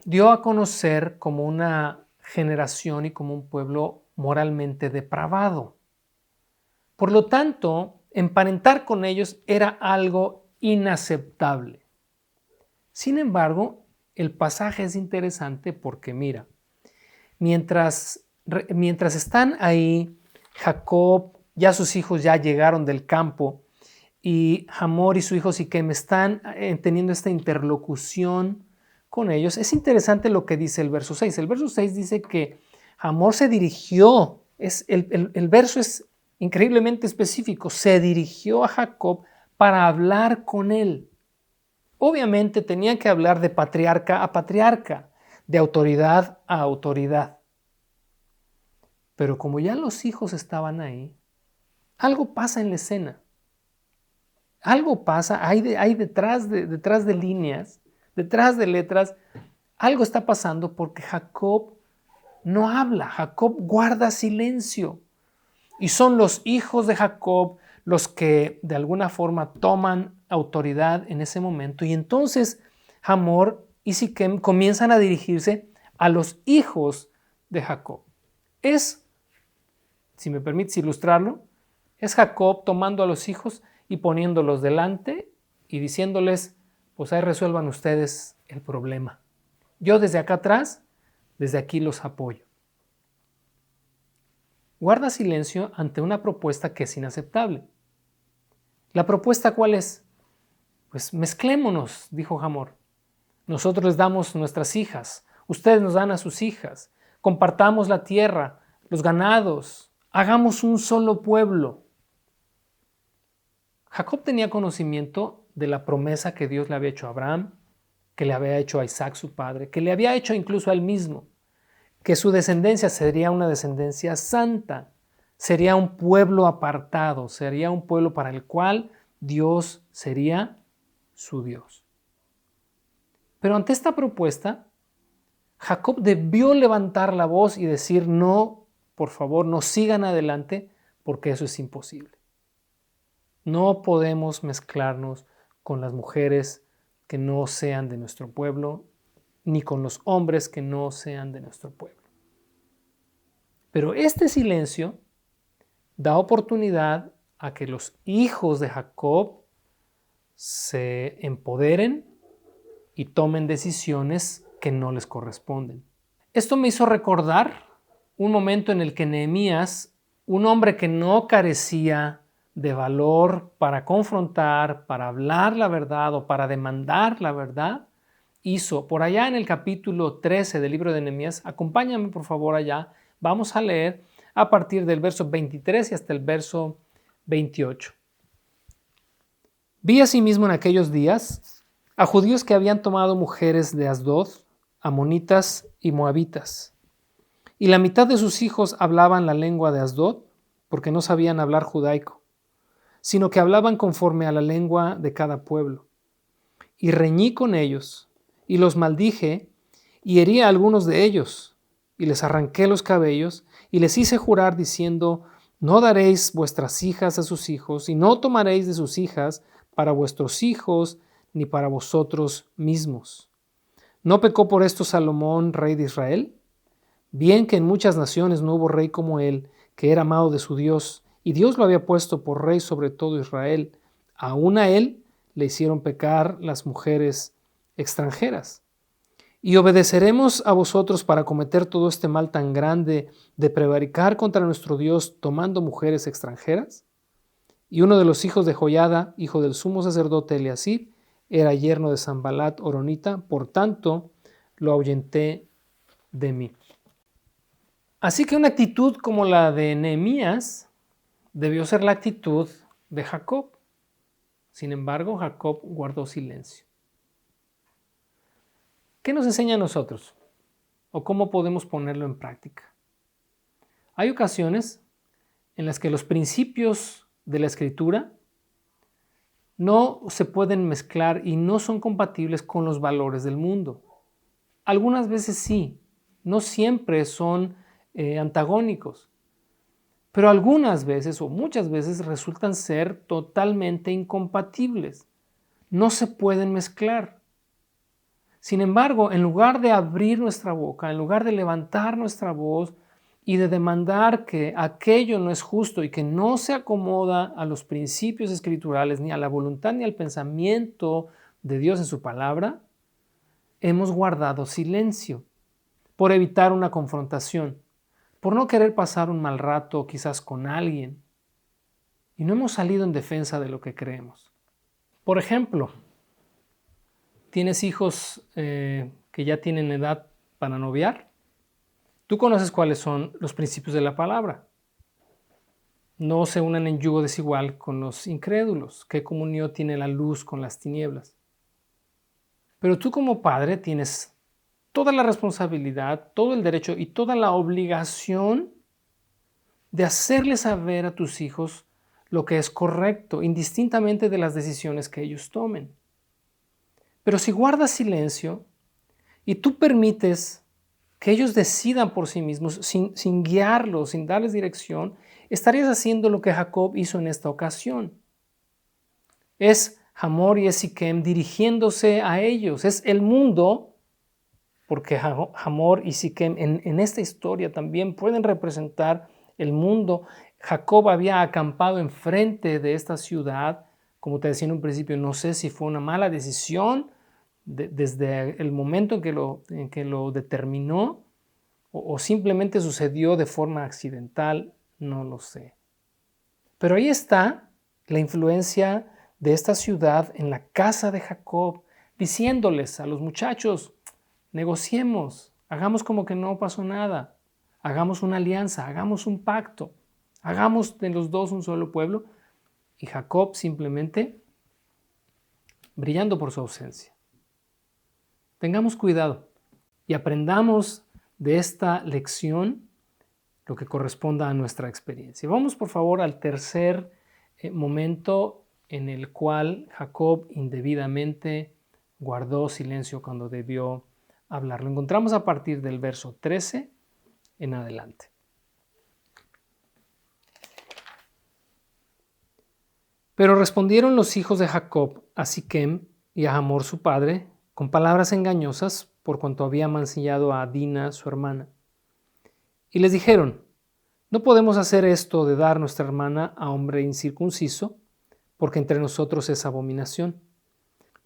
dio a conocer como una generación y como un pueblo moralmente depravado. Por lo tanto, emparentar con ellos era algo inaceptable. Sin embargo, el pasaje es interesante porque mira, mientras están ahí, Jacob, ya sus hijos ya llegaron del campo y Hamor y su hijo Siquem están teniendo esta interlocución con ellos. Es interesante lo que dice el verso 6. El verso 6 dice que Hamor se dirigió, el verso es increíblemente específico, se dirigió a Jacob para hablar con él. Obviamente tenía que hablar de patriarca a patriarca, de autoridad a autoridad. Pero como ya los hijos estaban ahí, algo pasa en la escena. Algo pasa, hay detrás de líneas, detrás de letras, algo está pasando porque Jacob no habla, Jacob guarda silencio. Y son los hijos de Jacob los que de alguna forma toman autoridad en ese momento. Y entonces Hamor y Siquem comienzan a dirigirse a los hijos de Jacob. Si me permites ilustrarlo, es Jacob tomando a los hijos y poniéndolos delante y diciéndoles, pues ahí resuelvan ustedes el problema. Yo desde acá atrás, desde aquí los apoyo. Guarda silencio ante una propuesta que es inaceptable. ¿La propuesta cuál es? Pues mezclémonos, dijo Hamor. Nosotros les damos nuestras hijas, ustedes nos dan a sus hijas. Compartamos la tierra, los ganados, hagamos un solo pueblo. Jacob tenía conocimiento de la promesa que Dios le había hecho a Abraham, que le había hecho a Isaac su padre, que le había hecho incluso a él mismo, que su descendencia sería una descendencia santa, sería un pueblo apartado, sería un pueblo para el cual Dios sería su Dios. Pero ante esta propuesta, Jacob debió levantar la voz y decir, no, por favor, no sigan adelante, porque eso es imposible. No podemos mezclarnos con las mujeres que no sean de nuestro pueblo, ni con los hombres que no sean de nuestro pueblo. Pero este silencio da oportunidad a que los hijos de Jacob se empoderen y tomen decisiones que no les corresponden. Esto me hizo recordar un momento en el que Nehemías, un hombre que no carecía de valor para confrontar, para hablar la verdad o para demandar la verdad, hizo por allá en el capítulo 13 del libro de Nehemías. Acompáñame por favor allá, vamos a leer a partir del verso 23 y hasta el verso 28. Vi asimismo en aquellos días a judíos que habían tomado mujeres de Asdod, amonitas y moabitas, y la mitad de sus hijos hablaban la lengua de Asdod porque no sabían hablar judaico, sino que hablaban conforme a la lengua de cada pueblo. Y reñí con ellos, y los maldije, y herí a algunos de ellos, y les arranqué los cabellos, y les hice jurar diciendo, no daréis vuestras hijas a sus hijos, y no tomaréis de sus hijas para vuestros hijos, ni para vosotros mismos. ¿No pecó por esto Salomón, rey de Israel? Bien que en muchas naciones no hubo rey como él, que era amado de su Dios, y Dios lo había puesto por rey sobre todo Israel. Aún a él le hicieron pecar las mujeres extranjeras. ¿Y obedeceremos a vosotros para cometer todo este mal tan grande de prevaricar contra nuestro Dios tomando mujeres extranjeras? Y uno de los hijos de Joiada, hijo del sumo sacerdote Eliasib, era yerno de Sanbalat horonita, por tanto lo ahuyenté de mí. Así que una actitud como la de Nehemías debió ser la actitud de Jacob. Sin embargo, Jacob guardó silencio. ¿Qué nos enseña a nosotros? ¿O cómo podemos ponerlo en práctica? Hay ocasiones en las que los principios de la Escritura no se pueden mezclar y no son compatibles con los valores del mundo. Algunas veces sí, no siempre son antagónicos, pero algunas veces o muchas veces resultan ser totalmente incompatibles. No se pueden mezclar. Sin embargo, en lugar de abrir nuestra boca, en lugar de levantar nuestra voz y de demandar que aquello no es justo y que no se acomoda a los principios escriturales, ni a la voluntad ni al pensamiento de Dios en su palabra, hemos guardado silencio por evitar una confrontación, por no querer pasar un mal rato quizás con alguien, y no hemos salido en defensa de lo que creemos. Por ejemplo, ¿tienes hijos que ya tienen edad para noviar? Tú conoces cuáles son los principios de la palabra. No se unan en yugo desigual con los incrédulos. ¿Qué comunión tiene la luz con las tinieblas? Pero tú como padre tienes toda la responsabilidad, todo el derecho y toda la obligación de hacerle saber a tus hijos lo que es correcto, indistintamente de las decisiones que ellos tomen. Pero si guardas silencio y tú permites que ellos decidan por sí mismos, sin guiarlos, sin darles dirección, estarías haciendo lo que Jacob hizo en esta ocasión. Es Hamor y es Siquem dirigiéndose a ellos. Es el mundo, porque Hamor y Siquem en esta historia también pueden representar el mundo. Jacob había acampado enfrente de esta ciudad. Como te decía en un principio, no sé si fue una mala decisión desde el momento en que lo determinó o simplemente sucedió de forma accidental, no lo sé. Pero ahí está la influencia de esta ciudad en la casa de Jacob, diciéndoles a los muchachos, negociemos, hagamos como que no pasó nada, hagamos una alianza, hagamos un pacto, hagamos de los dos un solo pueblo. Y Jacob simplemente brillando por su ausencia. Tengamos cuidado y aprendamos de esta lección lo que corresponda a nuestra experiencia. Vamos por favor al tercer momento en el cual Jacob indebidamente guardó silencio cuando debió hablar. Lo encontramos a partir del verso 13 en adelante. Pero respondieron los hijos de Jacob a Siquem y a Hamor su padre con palabras engañosas por cuanto había mancillado a Dina su hermana. Y les dijeron, no podemos hacer esto de dar nuestra hermana a hombre incircunciso, porque entre nosotros es abominación.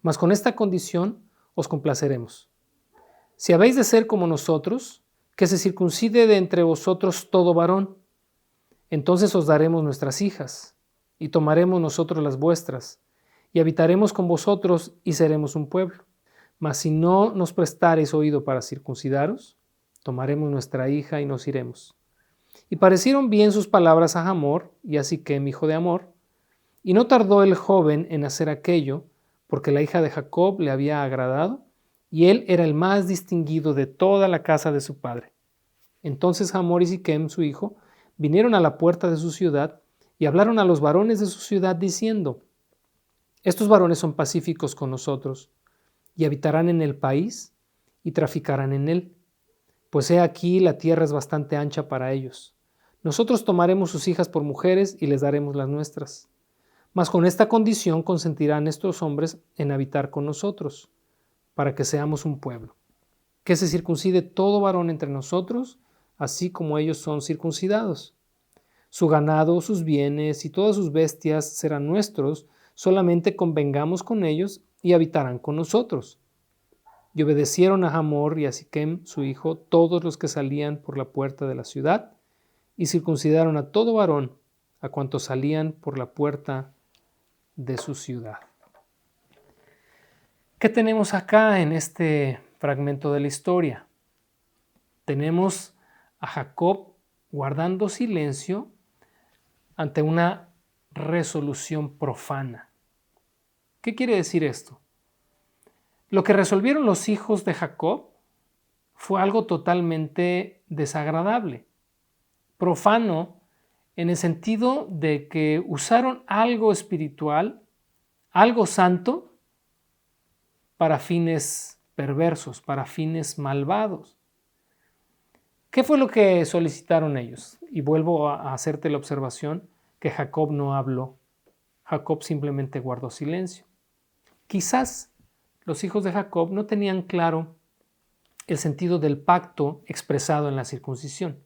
Mas con esta condición os complaceremos. Si habéis de ser como nosotros, que se circuncide de entre vosotros todo varón. Entonces os daremos nuestras hijas, y tomaremos nosotros las vuestras, y habitaremos con vosotros y seremos un pueblo. Mas si no nos prestareis oído para circuncidaros, tomaremos nuestra hija y nos iremos. Y parecieron bien sus palabras a Hamor y a Siquem, hijo de Hamor, y no tardó el joven en hacer aquello, porque la hija de Jacob le había agradado, y él era el más distinguido de toda la casa de su padre. Entonces Hamor y Siquem, su hijo, vinieron a la puerta de su ciudad y hablaron a los varones de su ciudad diciendo, estos varones son pacíficos con nosotros, y habitarán en el país y traficarán en él. Pues he aquí la tierra es bastante ancha para ellos. Nosotros tomaremos sus hijas por mujeres y les daremos las nuestras. Mas con esta condición consentirán estos hombres en habitar con nosotros, para que seamos un pueblo. Que se circuncide todo varón entre nosotros, así como ellos son circuncidados. Su ganado, sus bienes y todas sus bestias serán nuestros, solamente convengamos con ellos y habitarán con nosotros. Y obedecieron a Hamor y a Siquem, su hijo, todos los que salían por la puerta de la ciudad, y circuncidaron a todo varón, a cuantos salían por la puerta de su ciudad. ¿Qué tenemos acá en este fragmento de la historia? Tenemos a Jacob guardando silencio ante una resolución profana. ¿Qué quiere decir esto? Lo que resolvieron los hijos de Jacob fue algo totalmente desagradable, profano, en el sentido de que usaron algo espiritual, algo santo, para fines perversos, para fines malvados. ¿Qué fue lo que solicitaron ellos? Y vuelvo a hacerte la observación que Jacob no habló. Jacob simplemente guardó silencio. Quizás los hijos de Jacob no tenían claro el sentido del pacto expresado en la circuncisión.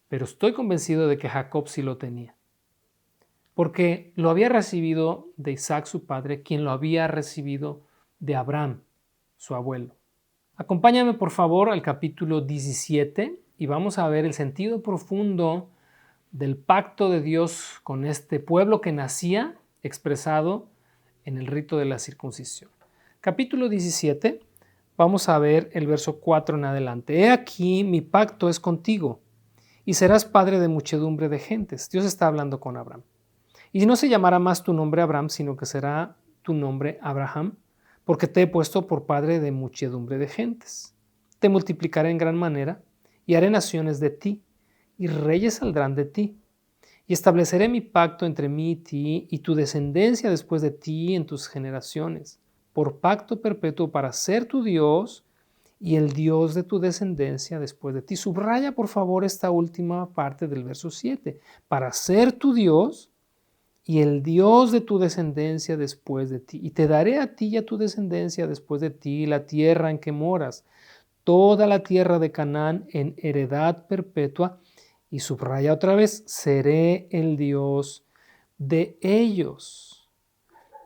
Pero estoy convencido de que Jacob sí lo tenía. Porque lo había recibido de Isaac, su padre, quien lo había recibido de Abraham, su abuelo. Acompáñame por favor al capítulo 17 y vamos a ver el sentido profundo del pacto de Dios con este pueblo que nacía expresado en el rito de la circuncisión. Capítulo 17, vamos a ver el verso 4 en adelante. He aquí mi pacto es contigo y serás padre de muchedumbre de gentes. Dios está hablando con Abraham. Y no se llamará más tu nombre Abraham, sino que será tu nombre Abraham, porque te he puesto por padre de muchedumbre de gentes. Te multiplicaré en gran manera y haré naciones de ti, y reyes saldrán de ti. Y estableceré mi pacto entre mí y ti, y tu descendencia después de ti en tus generaciones, por pacto perpetuo para ser tu Dios y el Dios de tu descendencia después de ti. Subraya por favor esta última parte del verso 7. Para ser tu Dios y el Dios de tu descendencia después de ti. Y te daré a ti y a tu descendencia después de ti la tierra en que moras, toda la tierra de Canaán en heredad perpetua. Y subraya otra vez, seré el Dios de ellos.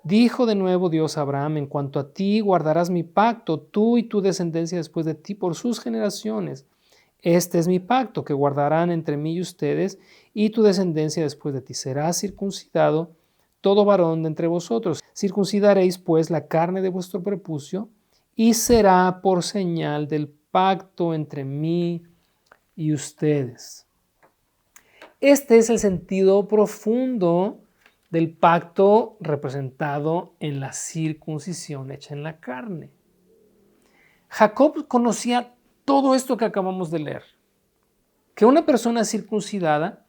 Dijo de nuevo Dios a Abraham, en cuanto a ti guardarás mi pacto, tú y tu descendencia después de ti por sus generaciones. Este es mi pacto que guardarán entre mí y ustedes y tu descendencia después de ti. Será circuncidado todo varón de entre vosotros. Circuncidaréis pues la carne de vuestro prepucio y será por señal del pacto entre mí y ustedes. Este es el sentido profundo del pacto representado en la circuncisión hecha en la carne. Jacob conocía todo esto que acabamos de leer, que una persona circuncidada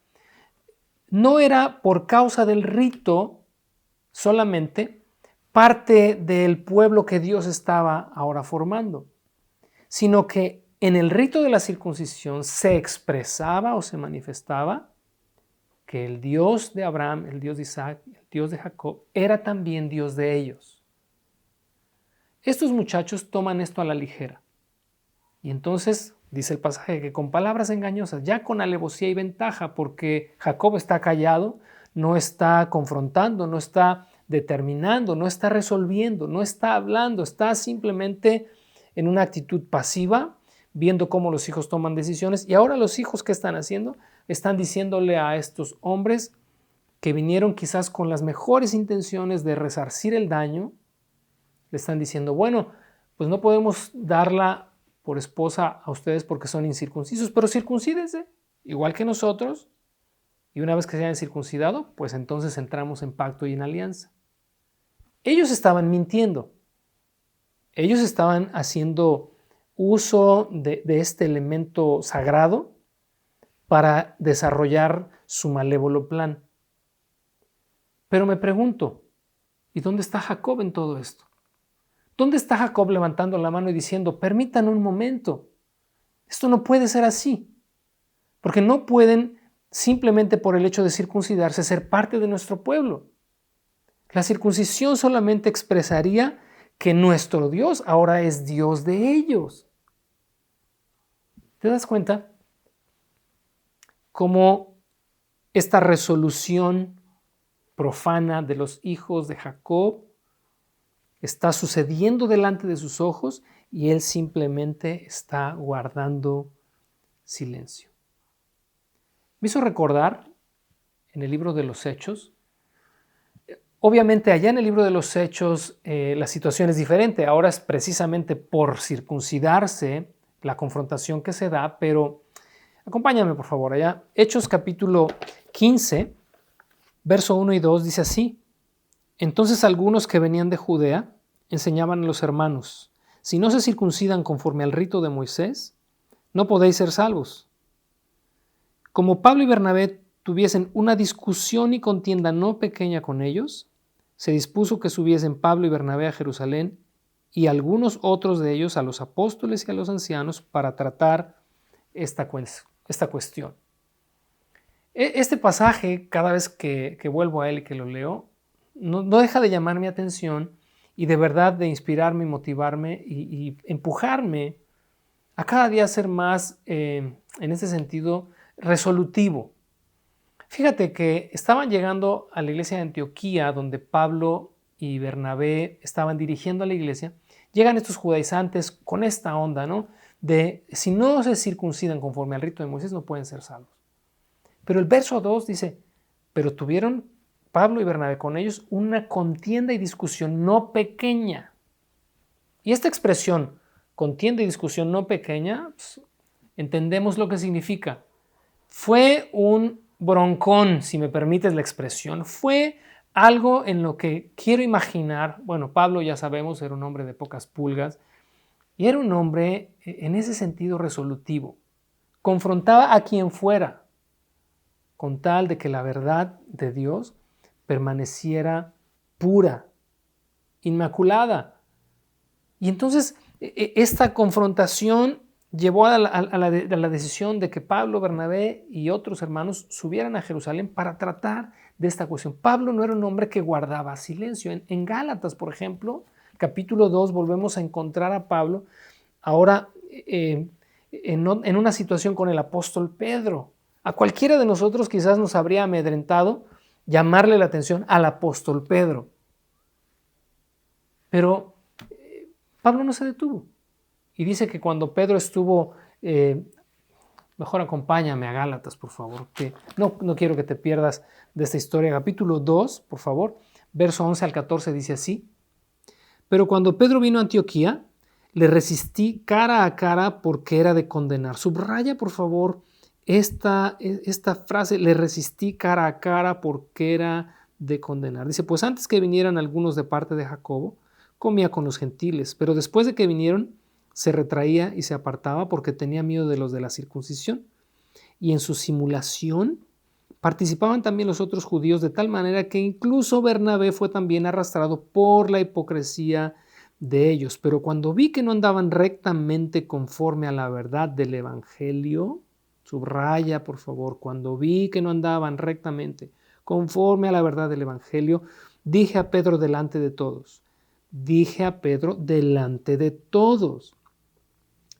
no era por causa del rito solamente parte del pueblo que Dios estaba ahora formando, sino que en el rito de la circuncisión se expresaba o se manifestaba que el Dios de Abraham, el Dios de Isaac, el Dios de Jacob, era también Dios de ellos. Estos muchachos toman esto a la ligera. Y entonces dice el pasaje que con palabras engañosas, ya con alevosía y ventaja, porque Jacob está callado, no está confrontando, no está determinando, no está resolviendo, no está hablando, está simplemente en una actitud pasiva, viendo cómo los hijos toman decisiones. Y ahora los hijos, ¿qué están haciendo? Están diciéndole a estos hombres que vinieron quizás con las mejores intenciones de resarcir el daño, le están diciendo, bueno, pues no podemos darla por esposa a ustedes porque son incircuncisos, pero circuncídense, igual que nosotros, y una vez que se hayan circuncidado, pues entonces entramos en pacto y en alianza. Ellos estaban mintiendo, ellos estaban haciendo uso de este elemento sagrado para desarrollar su malévolo plan. Pero me pregunto, ¿y dónde está Jacob en todo esto? ¿Dónde está Jacob levantando la mano y diciendo, permitan un momento, esto no puede ser así? Porque no pueden simplemente por el hecho de circuncidarse ser parte de nuestro pueblo. La circuncisión solamente expresaría que nuestro Dios ahora es Dios de ellos. ¿Te das cuenta cómo esta resolución profana de los hijos de Jacob está sucediendo delante de sus ojos y él simplemente está guardando silencio? Me hizo recordar en el libro de los Hechos, obviamente allá en el libro de los Hechos la situación es diferente, ahora es precisamente por circuncidarse la confrontación que se da, pero acompáñame por favor allá. Hechos capítulo 15, verso 1 y 2 dice así: Entonces algunos que venían de Judea enseñaban a los hermanos: si no se circuncidan conforme al rito de Moisés, no podéis ser salvos. Como Pablo y Bernabé tuviesen una discusión y contienda no pequeña con ellos, se dispuso que subiesen Pablo y Bernabé a Jerusalén y algunos otros de ellos a los apóstoles y a los ancianos para tratar esta cuestión. Este pasaje, cada vez que vuelvo a él y que lo leo, no deja de llamar mi atención y de verdad de inspirarme y motivarme y empujarme a cada día ser más, en ese sentido, resolutivo. Fíjate que estaban llegando a la iglesia de Antioquía, donde Pablo y Bernabé estaban dirigiendo a la iglesia. Llegan estos judaizantes con esta onda, ¿no? De si no se circuncidan conforme al rito de Moisés, no pueden ser salvos. Pero el verso 2 dice: pero tuvieron Pablo y Bernabé con ellos una contienda y discusión no pequeña. Y esta expresión, contienda y discusión no pequeña, pues, entendemos lo que significa. Fue un broncón, si me permites la expresión. Fue algo en lo que quiero imaginar. Bueno, Pablo, ya sabemos, era un hombre de pocas pulgas y era un hombre en ese sentido resolutivo. Confrontaba a quien fuera con tal de que la verdad de Dios permaneciera pura, inmaculada. Y entonces esta confrontación llevó a la decisión de que Pablo, Bernabé y otros hermanos subieran a Jerusalén para tratar de esta cuestión. Pablo no era un hombre que guardaba silencio. En Gálatas, por ejemplo, capítulo 2, volvemos a encontrar a Pablo ahora en una situación con el apóstol Pedro. A cualquiera de nosotros quizás nos habría amedrentado llamarle la atención al apóstol Pedro. Pero Pablo no se detuvo. Y dice que cuando Pedro estuvo, mejor acompáñame a Gálatas, por favor, que no quiero que te pierdas de esta historia. Capítulo 2, por favor, verso 11 al 14 dice así: pero cuando Pedro vino a Antioquía, le resistí cara a cara porque era de condenar. Subraya, por favor, esta frase: le resistí cara a cara porque era de condenar. Dice: pues antes que vinieran algunos de parte de Jacobo, comía con los gentiles, pero después de que vinieron, se retraía y se apartaba porque tenía miedo de los de la circuncisión. Y en su simulación participaban también los otros judíos, de tal manera que incluso Bernabé fue también arrastrado por la hipocresía de ellos. Pero cuando vi que no andaban rectamente conforme a la verdad del evangelio, subraya por favor, cuando vi que no andaban rectamente conforme a la verdad del evangelio, dije a Pedro delante de todos,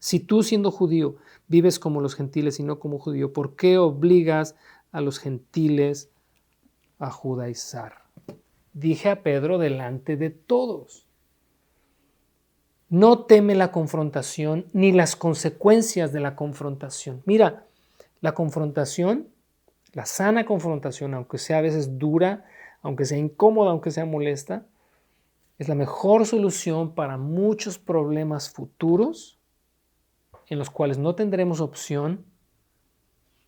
si tú, siendo judío, vives como los gentiles y no como judío, ¿por qué obligas a los gentiles a judaizar? Dije a Pedro delante de todos. No teme la confrontación ni las consecuencias de la confrontación. Mira, la confrontación, la sana confrontación, aunque sea a veces dura, aunque sea incómoda, aunque sea molesta, es la mejor solución para muchos problemas futuros en los cuales no tendremos opción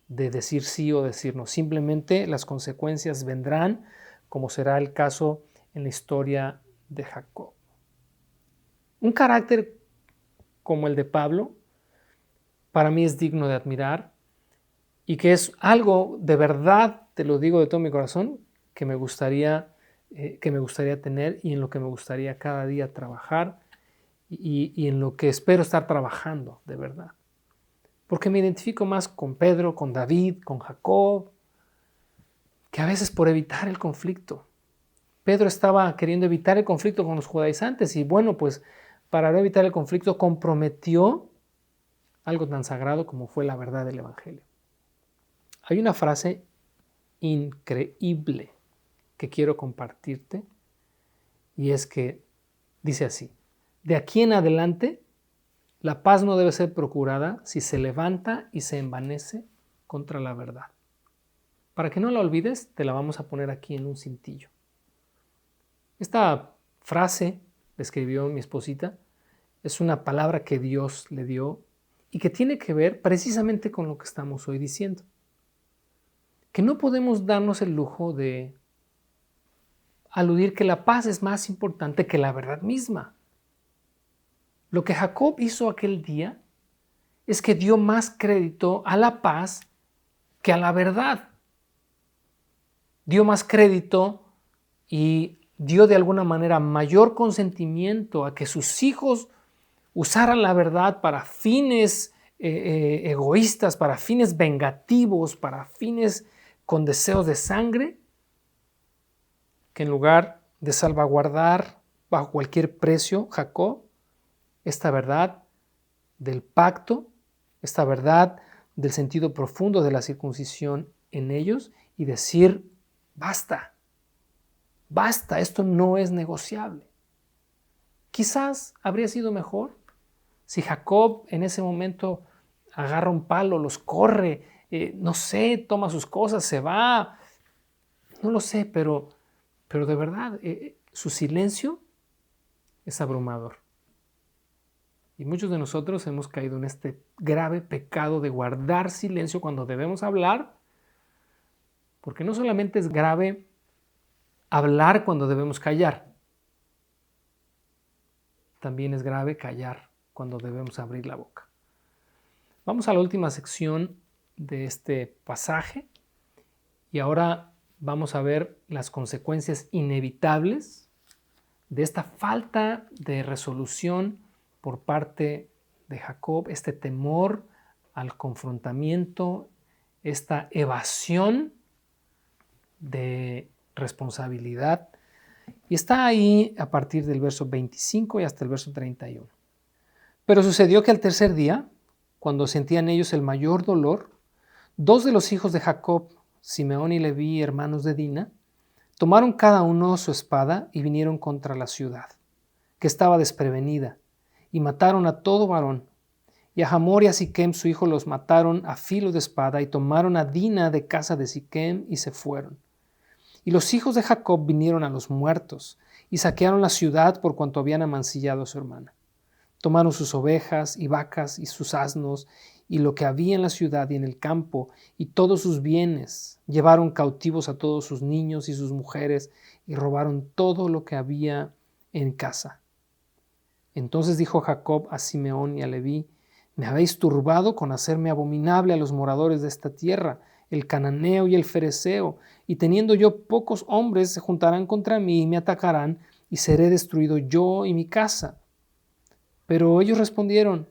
de decir sí o decir no. Simplemente las consecuencias vendrán, como será el caso en la historia de Jacob. Un carácter como el de Pablo, para mí es digno de admirar y que es algo de verdad, te lo digo de todo mi corazón, que me gustaría tener y en lo que me gustaría cada día trabajar y en lo que espero estar trabajando de verdad. Porque me identifico más con Pedro, con David, con Jacob, que a veces por evitar el conflicto. Pedro estaba queriendo evitar el conflicto con los judaizantes y bueno, pues para no evitar el conflicto comprometió algo tan sagrado como fue la verdad del evangelio. Hay una frase increíble que quiero compartirte y es que dice así: de aquí en adelante la paz no debe ser procurada si se levanta y se envanece contra la verdad. Para que no la olvides, te la vamos a poner aquí en un cintillo. Esta frase la escribió mi esposita, es una palabra que Dios le dio y que tiene que ver precisamente con lo que estamos hoy diciendo. Que no podemos darnos el lujo de aludir que la paz es más importante que la verdad misma. Lo que Jacob hizo aquel día es que dio más crédito a la paz que a la verdad. Dio más crédito y dio de alguna manera mayor consentimiento a que sus hijos usaran la verdad para fines egoístas, para fines vengativos, para fines con deseos de sangre, que en lugar de salvaguardar bajo cualquier precio, Jacob, esta verdad del pacto, esta verdad del sentido profundo de la circuncisión en ellos y decir, basta, basta, esto no es negociable. Quizás habría sido mejor si Jacob en ese momento agarra un palo, los corre, no sé, toma sus cosas, se va, no lo sé, pero de verdad su silencio es abrumador. Y muchos de nosotros hemos caído en este grave pecado de guardar silencio cuando debemos hablar, porque no solamente es grave hablar cuando debemos callar, también es grave callar cuando debemos abrir la boca. Vamos a la última sección de este pasaje y ahora vamos a ver las consecuencias inevitables de esta falta de resolución por parte de Jacob, este temor al confrontamiento, esta evasión de responsabilidad. Y está ahí a partir del verso 25 y hasta el verso 31. Pero sucedió que al tercer día, cuando sentían ellos el mayor dolor, dos de los hijos de Jacob, Simeón y Leví, hermanos de Dina, tomaron cada uno su espada y vinieron contra la ciudad, que estaba desprevenida, y mataron a todo varón. Y a Hamor y a Siquem su hijo los mataron a filo de espada, y tomaron a Dina de casa de Siquem y se fueron. Y los hijos de Jacob vinieron a los muertos, y saquearon la ciudad por cuanto habían amancillado a su hermana. Tomaron sus ovejas y vacas y sus asnos, y lo que había en la ciudad y en el campo, y todos sus bienes. Llevaron cautivos a todos sus niños y sus mujeres, y robaron todo lo que había en casa. Entonces dijo Jacob a Simeón y a Leví: me habéis turbado con hacerme abominable a los moradores de esta tierra, el cananeo y el fereceo, y teniendo yo pocos hombres se juntarán contra mí y me atacarán, y seré destruido yo y mi casa. Pero ellos respondieron: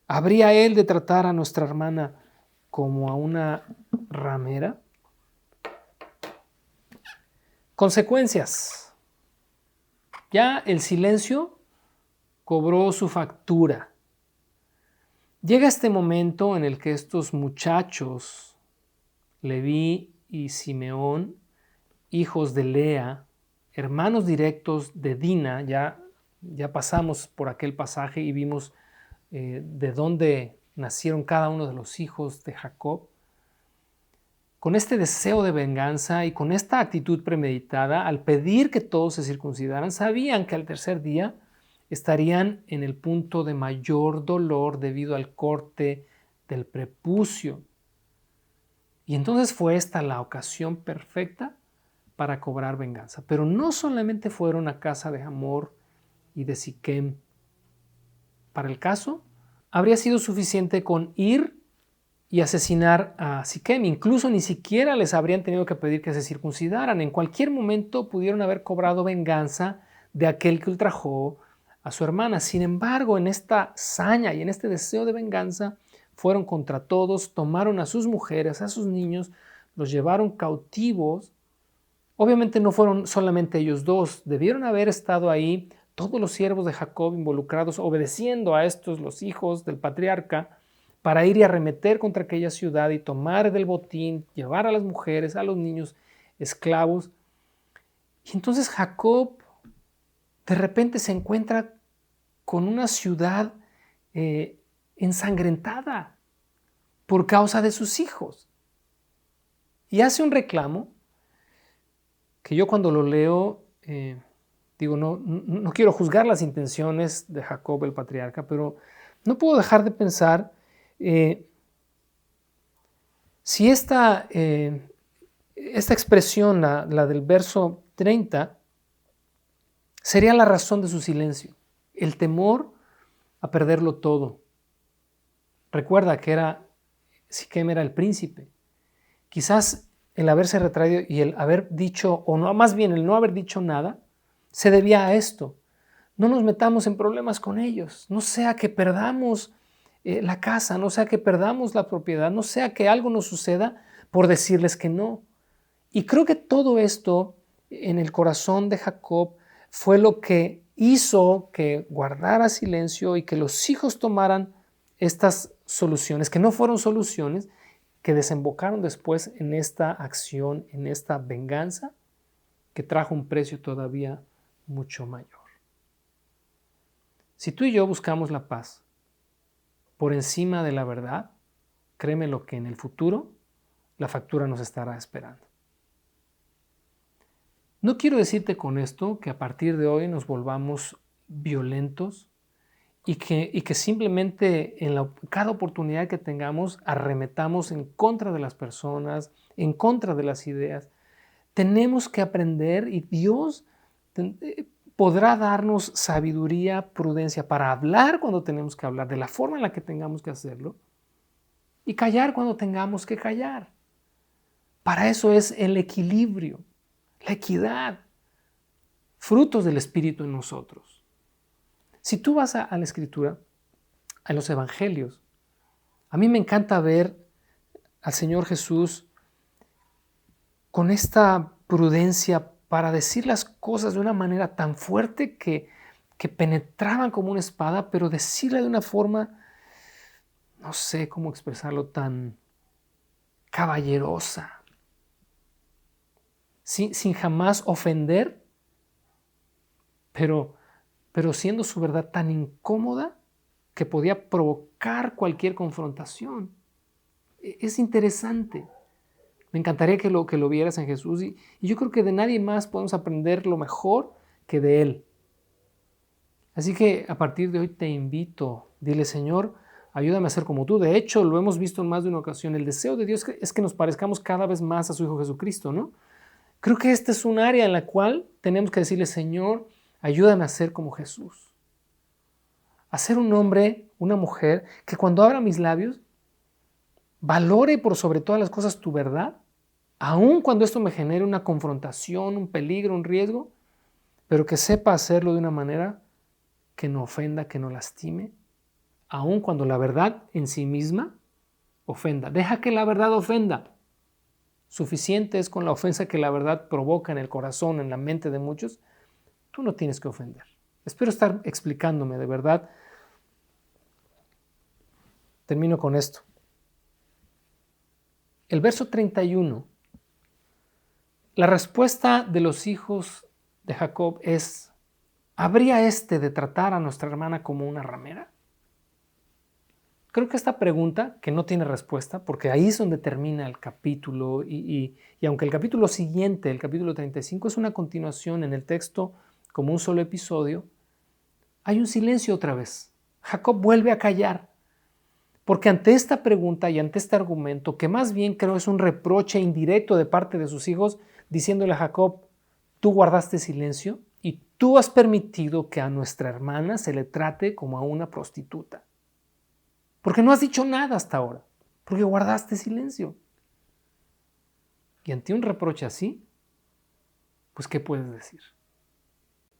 ¿habría él de tratar a nuestra hermana como a una ramera? Consecuencias. Ya el silencio cobró su factura. Llega este momento en el que estos muchachos, Leví y Simeón, hijos de Lea, hermanos directos de Dina, ya pasamos por aquel pasaje y vimos de dónde nacieron cada uno de los hijos de Jacob, con este deseo de venganza y con esta actitud premeditada, al pedir que todos se circuncidaran, sabían que al tercer día estarían en el punto de mayor dolor debido al corte del prepucio. Y entonces fue esta la ocasión perfecta para cobrar venganza. Pero no solamente fueron a casa de Hamor y de Siquem. Para el caso, habría sido suficiente con ir y asesinar a Siquem. Incluso ni siquiera les habrían tenido que pedir que se circuncidaran. En cualquier momento pudieron haber cobrado venganza de aquel que ultrajó a su hermana. Sin embargo, en esta saña y en este deseo de venganza, fueron contra todos, tomaron a sus mujeres, a sus niños, los llevaron cautivos. Obviamente no fueron solamente ellos dos, debieron haber estado ahí todos los siervos de Jacob involucrados, obedeciendo a estos, los hijos del patriarca, para ir y arremeter contra aquella ciudad y tomar del botín, llevar a las mujeres, a los niños esclavos. Y entonces Jacob de repente se encuentra con una ciudad ensangrentada por causa de sus hijos. Y hace un reclamo que yo cuando lo leo, digo, no quiero juzgar las intenciones de Jacob el patriarca, pero no puedo dejar de pensar si esta expresión, la del verso 30, sería la razón de su silencio, el temor a perderlo todo. Recuerda que Siquem era el príncipe. Quizás el haberse retraído y el haber dicho, o no, más bien el no haber dicho nada, se debía a esto. No nos metamos en problemas con ellos, no sea que perdamos la casa, no sea que perdamos la propiedad, no sea que algo nos suceda por decirles que no. Y creo que todo esto en el corazón de Jacob fue lo que hizo que guardara silencio y que los hijos tomaran estas soluciones, que no fueron soluciones, que desembocaron después en esta acción, en esta venganza, que trajo un precio todavía mucho mayor. Si tú y yo buscamos la paz por encima de la verdad, créeme lo que en el futuro la factura nos estará esperando. No quiero decirte con esto que a partir de hoy nos volvamos violentos y que simplemente en cada oportunidad que tengamos arremetamos en contra de las personas, en contra de las ideas. Tenemos que aprender y Dios podrá darnos sabiduría, prudencia para hablar cuando tenemos que hablar, de la forma en la que tengamos que hacerlo, y callar cuando tengamos que callar. Para eso es el equilibrio, la equidad, frutos del Espíritu en nosotros. Si tú vas a la Escritura, a los Evangelios, a mí me encanta ver al Señor Jesús con esta prudencia para decir las cosas de una manera tan fuerte que penetraban como una espada, pero decirla de una forma, no sé cómo expresarlo, tan caballerosa, sin jamás ofender, pero siendo su verdad tan incómoda que podía provocar cualquier confrontación. Es interesante. Me encantaría que lo vieras en Jesús y yo creo que de nadie más podemos aprender lo mejor que de Él. Así que a partir de hoy te invito, dile: Señor, ayúdame a ser como tú. De hecho, lo hemos visto en más de una ocasión. El deseo de Dios es que nos parezcamos cada vez más a su Hijo Jesucristo, ¿no? Creo que este es un área en la cual tenemos que decirle: Señor, ayúdame a ser como Jesús. A ser un hombre, una mujer, que cuando abra mis labios valore por sobre todas las cosas tu verdad, aun cuando esto me genere una confrontación, un peligro, un riesgo, pero que sepa hacerlo de una manera que no ofenda, que no lastime, aun cuando la verdad en sí misma ofenda. Deja que la verdad ofenda. Suficiente es con la ofensa que la verdad provoca en el corazón, en la mente de muchos. Tú no tienes que ofender. Espero estar explicándome de verdad. Termino con esto. El verso 31, la respuesta de los hijos de Jacob es: ¿habría de tratar a nuestra hermana como una ramera? Creo que esta pregunta, que no tiene respuesta, porque ahí es donde termina el capítulo, y aunque el capítulo siguiente, el capítulo 35, es una continuación en el texto como un solo episodio, hay un silencio otra vez. Jacob vuelve a callar. Porque ante esta pregunta y ante este argumento, que más bien creo es un reproche indirecto de parte de sus hijos, diciéndole a Jacob: tú guardaste silencio y tú has permitido que a nuestra hermana se le trate como a una prostituta. Porque no has dicho nada hasta ahora, porque guardaste silencio. Y ante un reproche así, pues ¿qué puedes decir?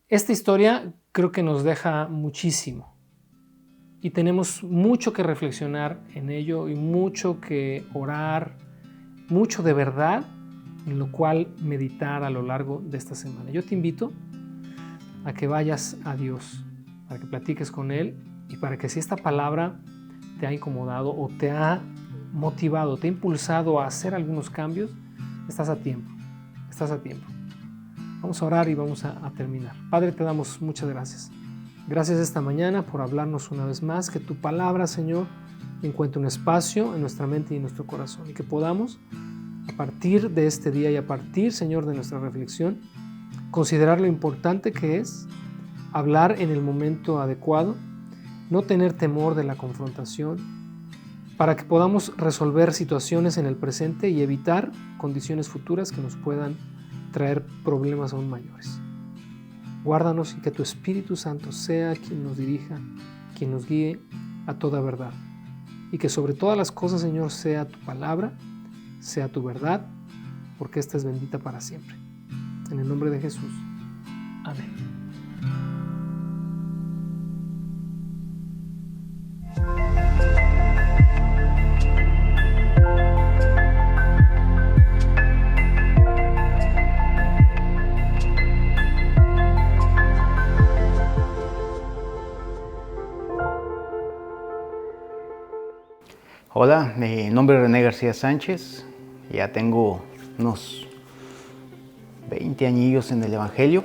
Esta historia creo que nos deja muchísimo. Y tenemos mucho que reflexionar en ello y mucho que orar, mucho de verdad, en lo cual meditar a lo largo de esta semana. Yo te invito a que vayas a Dios, para que platiques con Él y para que si esta palabra te ha incomodado o te ha motivado, te ha impulsado a hacer algunos cambios, estás a tiempo, estás a tiempo. Vamos a orar y vamos a terminar. Padre, te damos muchas gracias. Gracias esta mañana por hablarnos una vez más, que tu palabra, Señor, encuentre un espacio en nuestra mente y en nuestro corazón y que podamos, a partir de este día y a partir, Señor, de nuestra reflexión, considerar lo importante que es hablar en el momento adecuado, no tener temor de la confrontación, para que podamos resolver situaciones en el presente y evitar condiciones futuras que nos puedan traer problemas aún mayores. Guárdanos y que tu Espíritu Santo sea quien nos dirija, quien nos guíe a toda verdad. Y que sobre todas las cosas, Señor, sea tu palabra, sea tu verdad, porque esta es bendita para siempre. En el nombre de Jesús. Amén. Hola, mi nombre es René García Sánchez, ya tengo unos 20 añillos en el Evangelio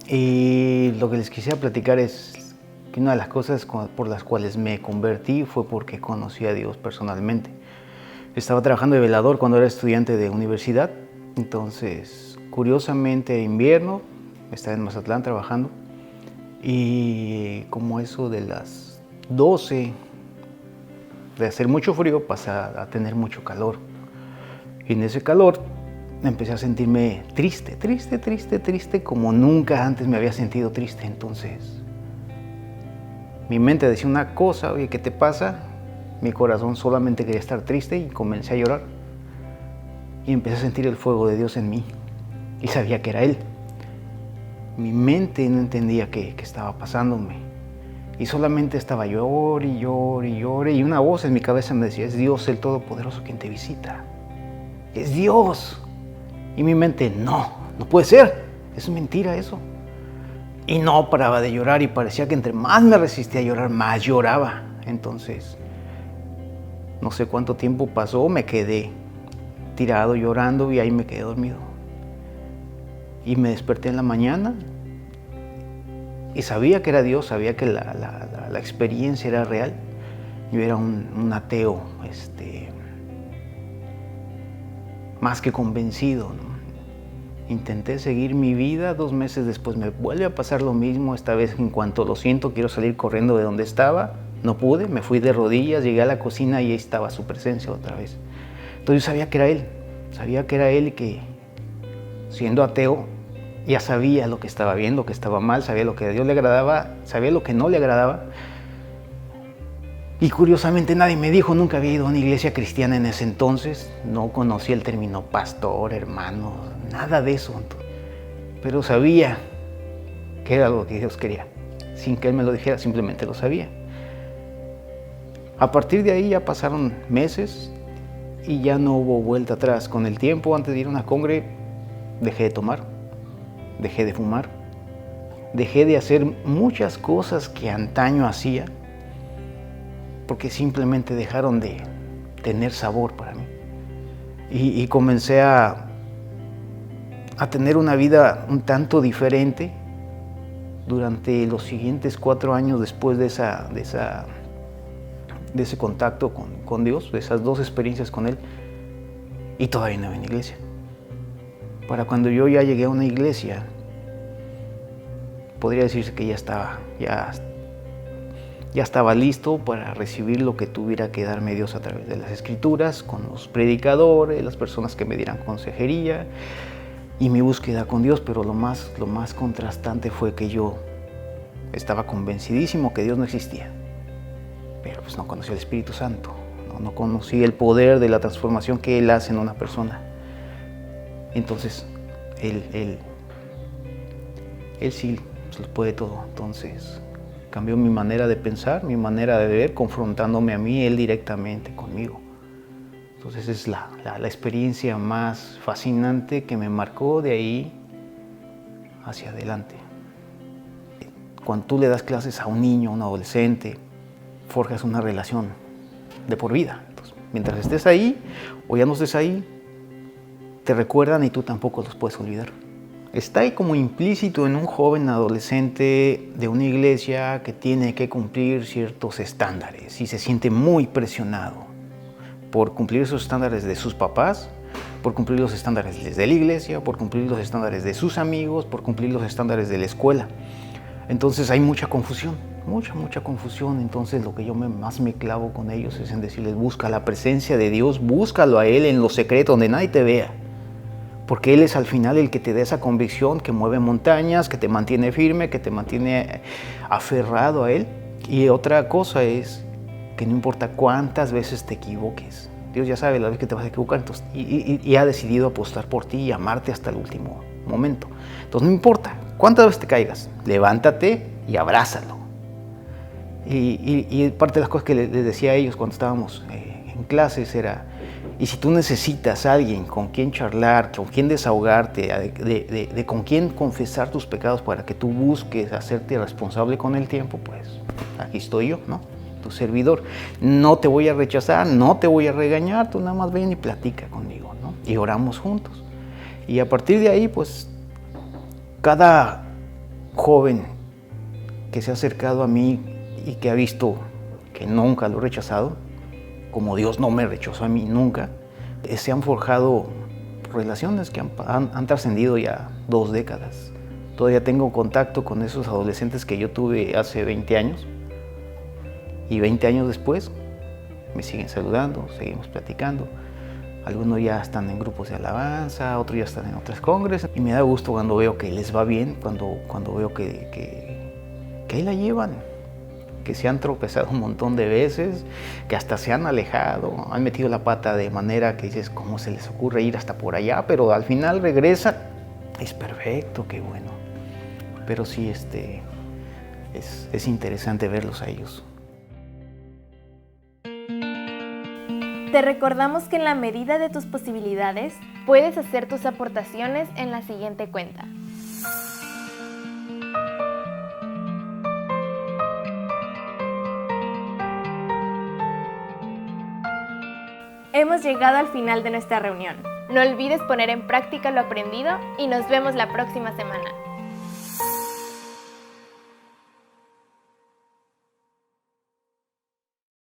y lo que les quisiera platicar es que una de las cosas por las cuales me convertí fue porque conocí a Dios personalmente. Estaba trabajando de velador cuando era estudiante de universidad, entonces curiosamente en invierno estaba en Mazatlán trabajando y como eso de las 12 de hacer mucho frío pasa a tener mucho calor. Y en ese calor empecé a sentirme triste, como nunca antes me había sentido triste. Entonces, mi mente decía una cosa, oye, ¿qué te pasa? Mi corazón solamente quería estar triste y comencé a llorar. Y empecé a sentir el fuego de Dios en mí. Y sabía que era Él. Mi mente no entendía qué estaba pasándome. Y solamente estaba llore y una voz en mi cabeza me decía, es Dios el Todopoderoso quien te visita. Es Dios. Y mi mente, no puede ser. Es mentira eso. Y no paraba de llorar y parecía que entre más me resistía a llorar, más lloraba. Entonces, no sé cuánto tiempo pasó, me quedé tirado llorando y ahí me quedé dormido. Y me desperté en la mañana. Y sabía que era Dios, sabía que la experiencia era real. Yo era un ateo, más que convencido, ¿no? Intenté seguir mi vida, 2 meses después me vuelve a pasar lo mismo. Esta vez en cuanto lo siento, quiero salir corriendo de donde estaba. No pude, me fui de rodillas, llegué a la cocina y ahí estaba su presencia otra vez. Entonces yo sabía que era Él y que siendo ateo, ya sabía lo que estaba bien, lo que estaba mal, sabía lo que a Dios le agradaba, sabía lo que no le agradaba. Y curiosamente nadie me dijo, nunca había ido a una iglesia cristiana en ese entonces, no conocía el término pastor, hermano, nada de eso. Pero sabía que era lo que Dios quería. Sin que Él me lo dijera, simplemente lo sabía. A partir de ahí ya pasaron meses y ya no hubo vuelta atrás. Con el tiempo, antes de ir a una congre, dejé de tomar. Dejé de fumar, dejé de hacer muchas cosas que antaño hacía porque simplemente dejaron de tener sabor para mí. Y comencé a tener una vida un tanto diferente durante los siguientes 4 años después de ese contacto con Dios, de esas 2 experiencias con Él, y todavía no iba a una iglesia. Para cuando yo ya llegué a una iglesia, podría decirse que ya estaba listo para recibir lo que tuviera que darme Dios a través de las Escrituras, con los predicadores, las personas que me dieran consejería y mi búsqueda con Dios. Pero lo más contrastante fue que yo estaba convencidísimo que Dios no existía, pero pues no conocía el Espíritu Santo, no conocía el poder de la transformación que Él hace en una persona. Entonces, Él sí lo puede todo. Entonces, cambió mi manera de pensar, mi manera de ver, confrontándome a mí, Él directamente conmigo. Entonces, es la experiencia más fascinante que me marcó de ahí hacia adelante. Cuando tú le das clases a un niño, a un adolescente, forjas una relación de por vida. Entonces, mientras estés ahí o ya no estés ahí, te recuerdan y tú tampoco los puedes olvidar. Está ahí como implícito en un joven adolescente de una iglesia que tiene que cumplir ciertos estándares y se siente muy presionado por cumplir esos estándares de sus papás, por cumplir los estándares de la iglesia, por cumplir los estándares de sus amigos, por cumplir los estándares de la escuela. Entonces hay mucha confusión, mucha confusión. Entonces lo que yo más me clavo con ellos es en decirles, busca la presencia de Dios, búscalo a Él en lo secreto, donde nadie te vea. porque Él es al final el que te da esa convicción que mueve montañas, que te mantiene firme, que te mantiene aferrado a Él. Y otra cosa es que no importa cuántas veces te equivoques, Dios ya sabe la vez que te vas a equivocar, entonces, y ha decidido apostar por ti y amarte hasta el último momento. Entonces no importa cuántas veces te caigas, levántate y abrázalo. Y parte de las cosas que les decía a ellos cuando estábamos en clases era, y si tú necesitas a alguien con quien charlar, con quien desahogarte, de con quien confesar tus pecados para que tú busques hacerte responsable con el tiempo, pues aquí estoy yo, ¿no? Tu servidor. No te voy a rechazar, no te voy a regañar, tú nada más ven y platica conmigo, ¿no? Y oramos juntos. Y a partir de ahí, pues, cada joven que se ha acercado a mí y que ha visto que nunca lo he rechazado, como Dios no me rechazó a mí nunca, se han forjado relaciones que han trascendido ya 2 décadas. Todavía tengo contacto con esos adolescentes que yo tuve hace 20 años. Y 20 años después me siguen saludando, seguimos platicando. Algunos ya están en grupos de alabanza, otros ya están en otras congres. Y me da gusto cuando veo que les va bien, cuando veo que ahí la llevan, que se han tropezado un montón de veces, que hasta se han alejado, han metido la pata de manera que dices, ¿cómo se les ocurre ir hasta por allá? Pero al final regresan. Es perfecto, qué bueno. Pero sí, es interesante verlos a ellos. Te recordamos que en la medida de tus posibilidades, puedes hacer tus aportaciones en la siguiente cuenta. Hemos llegado al final de nuestra reunión. No olvides poner en práctica lo aprendido y nos vemos la próxima semana.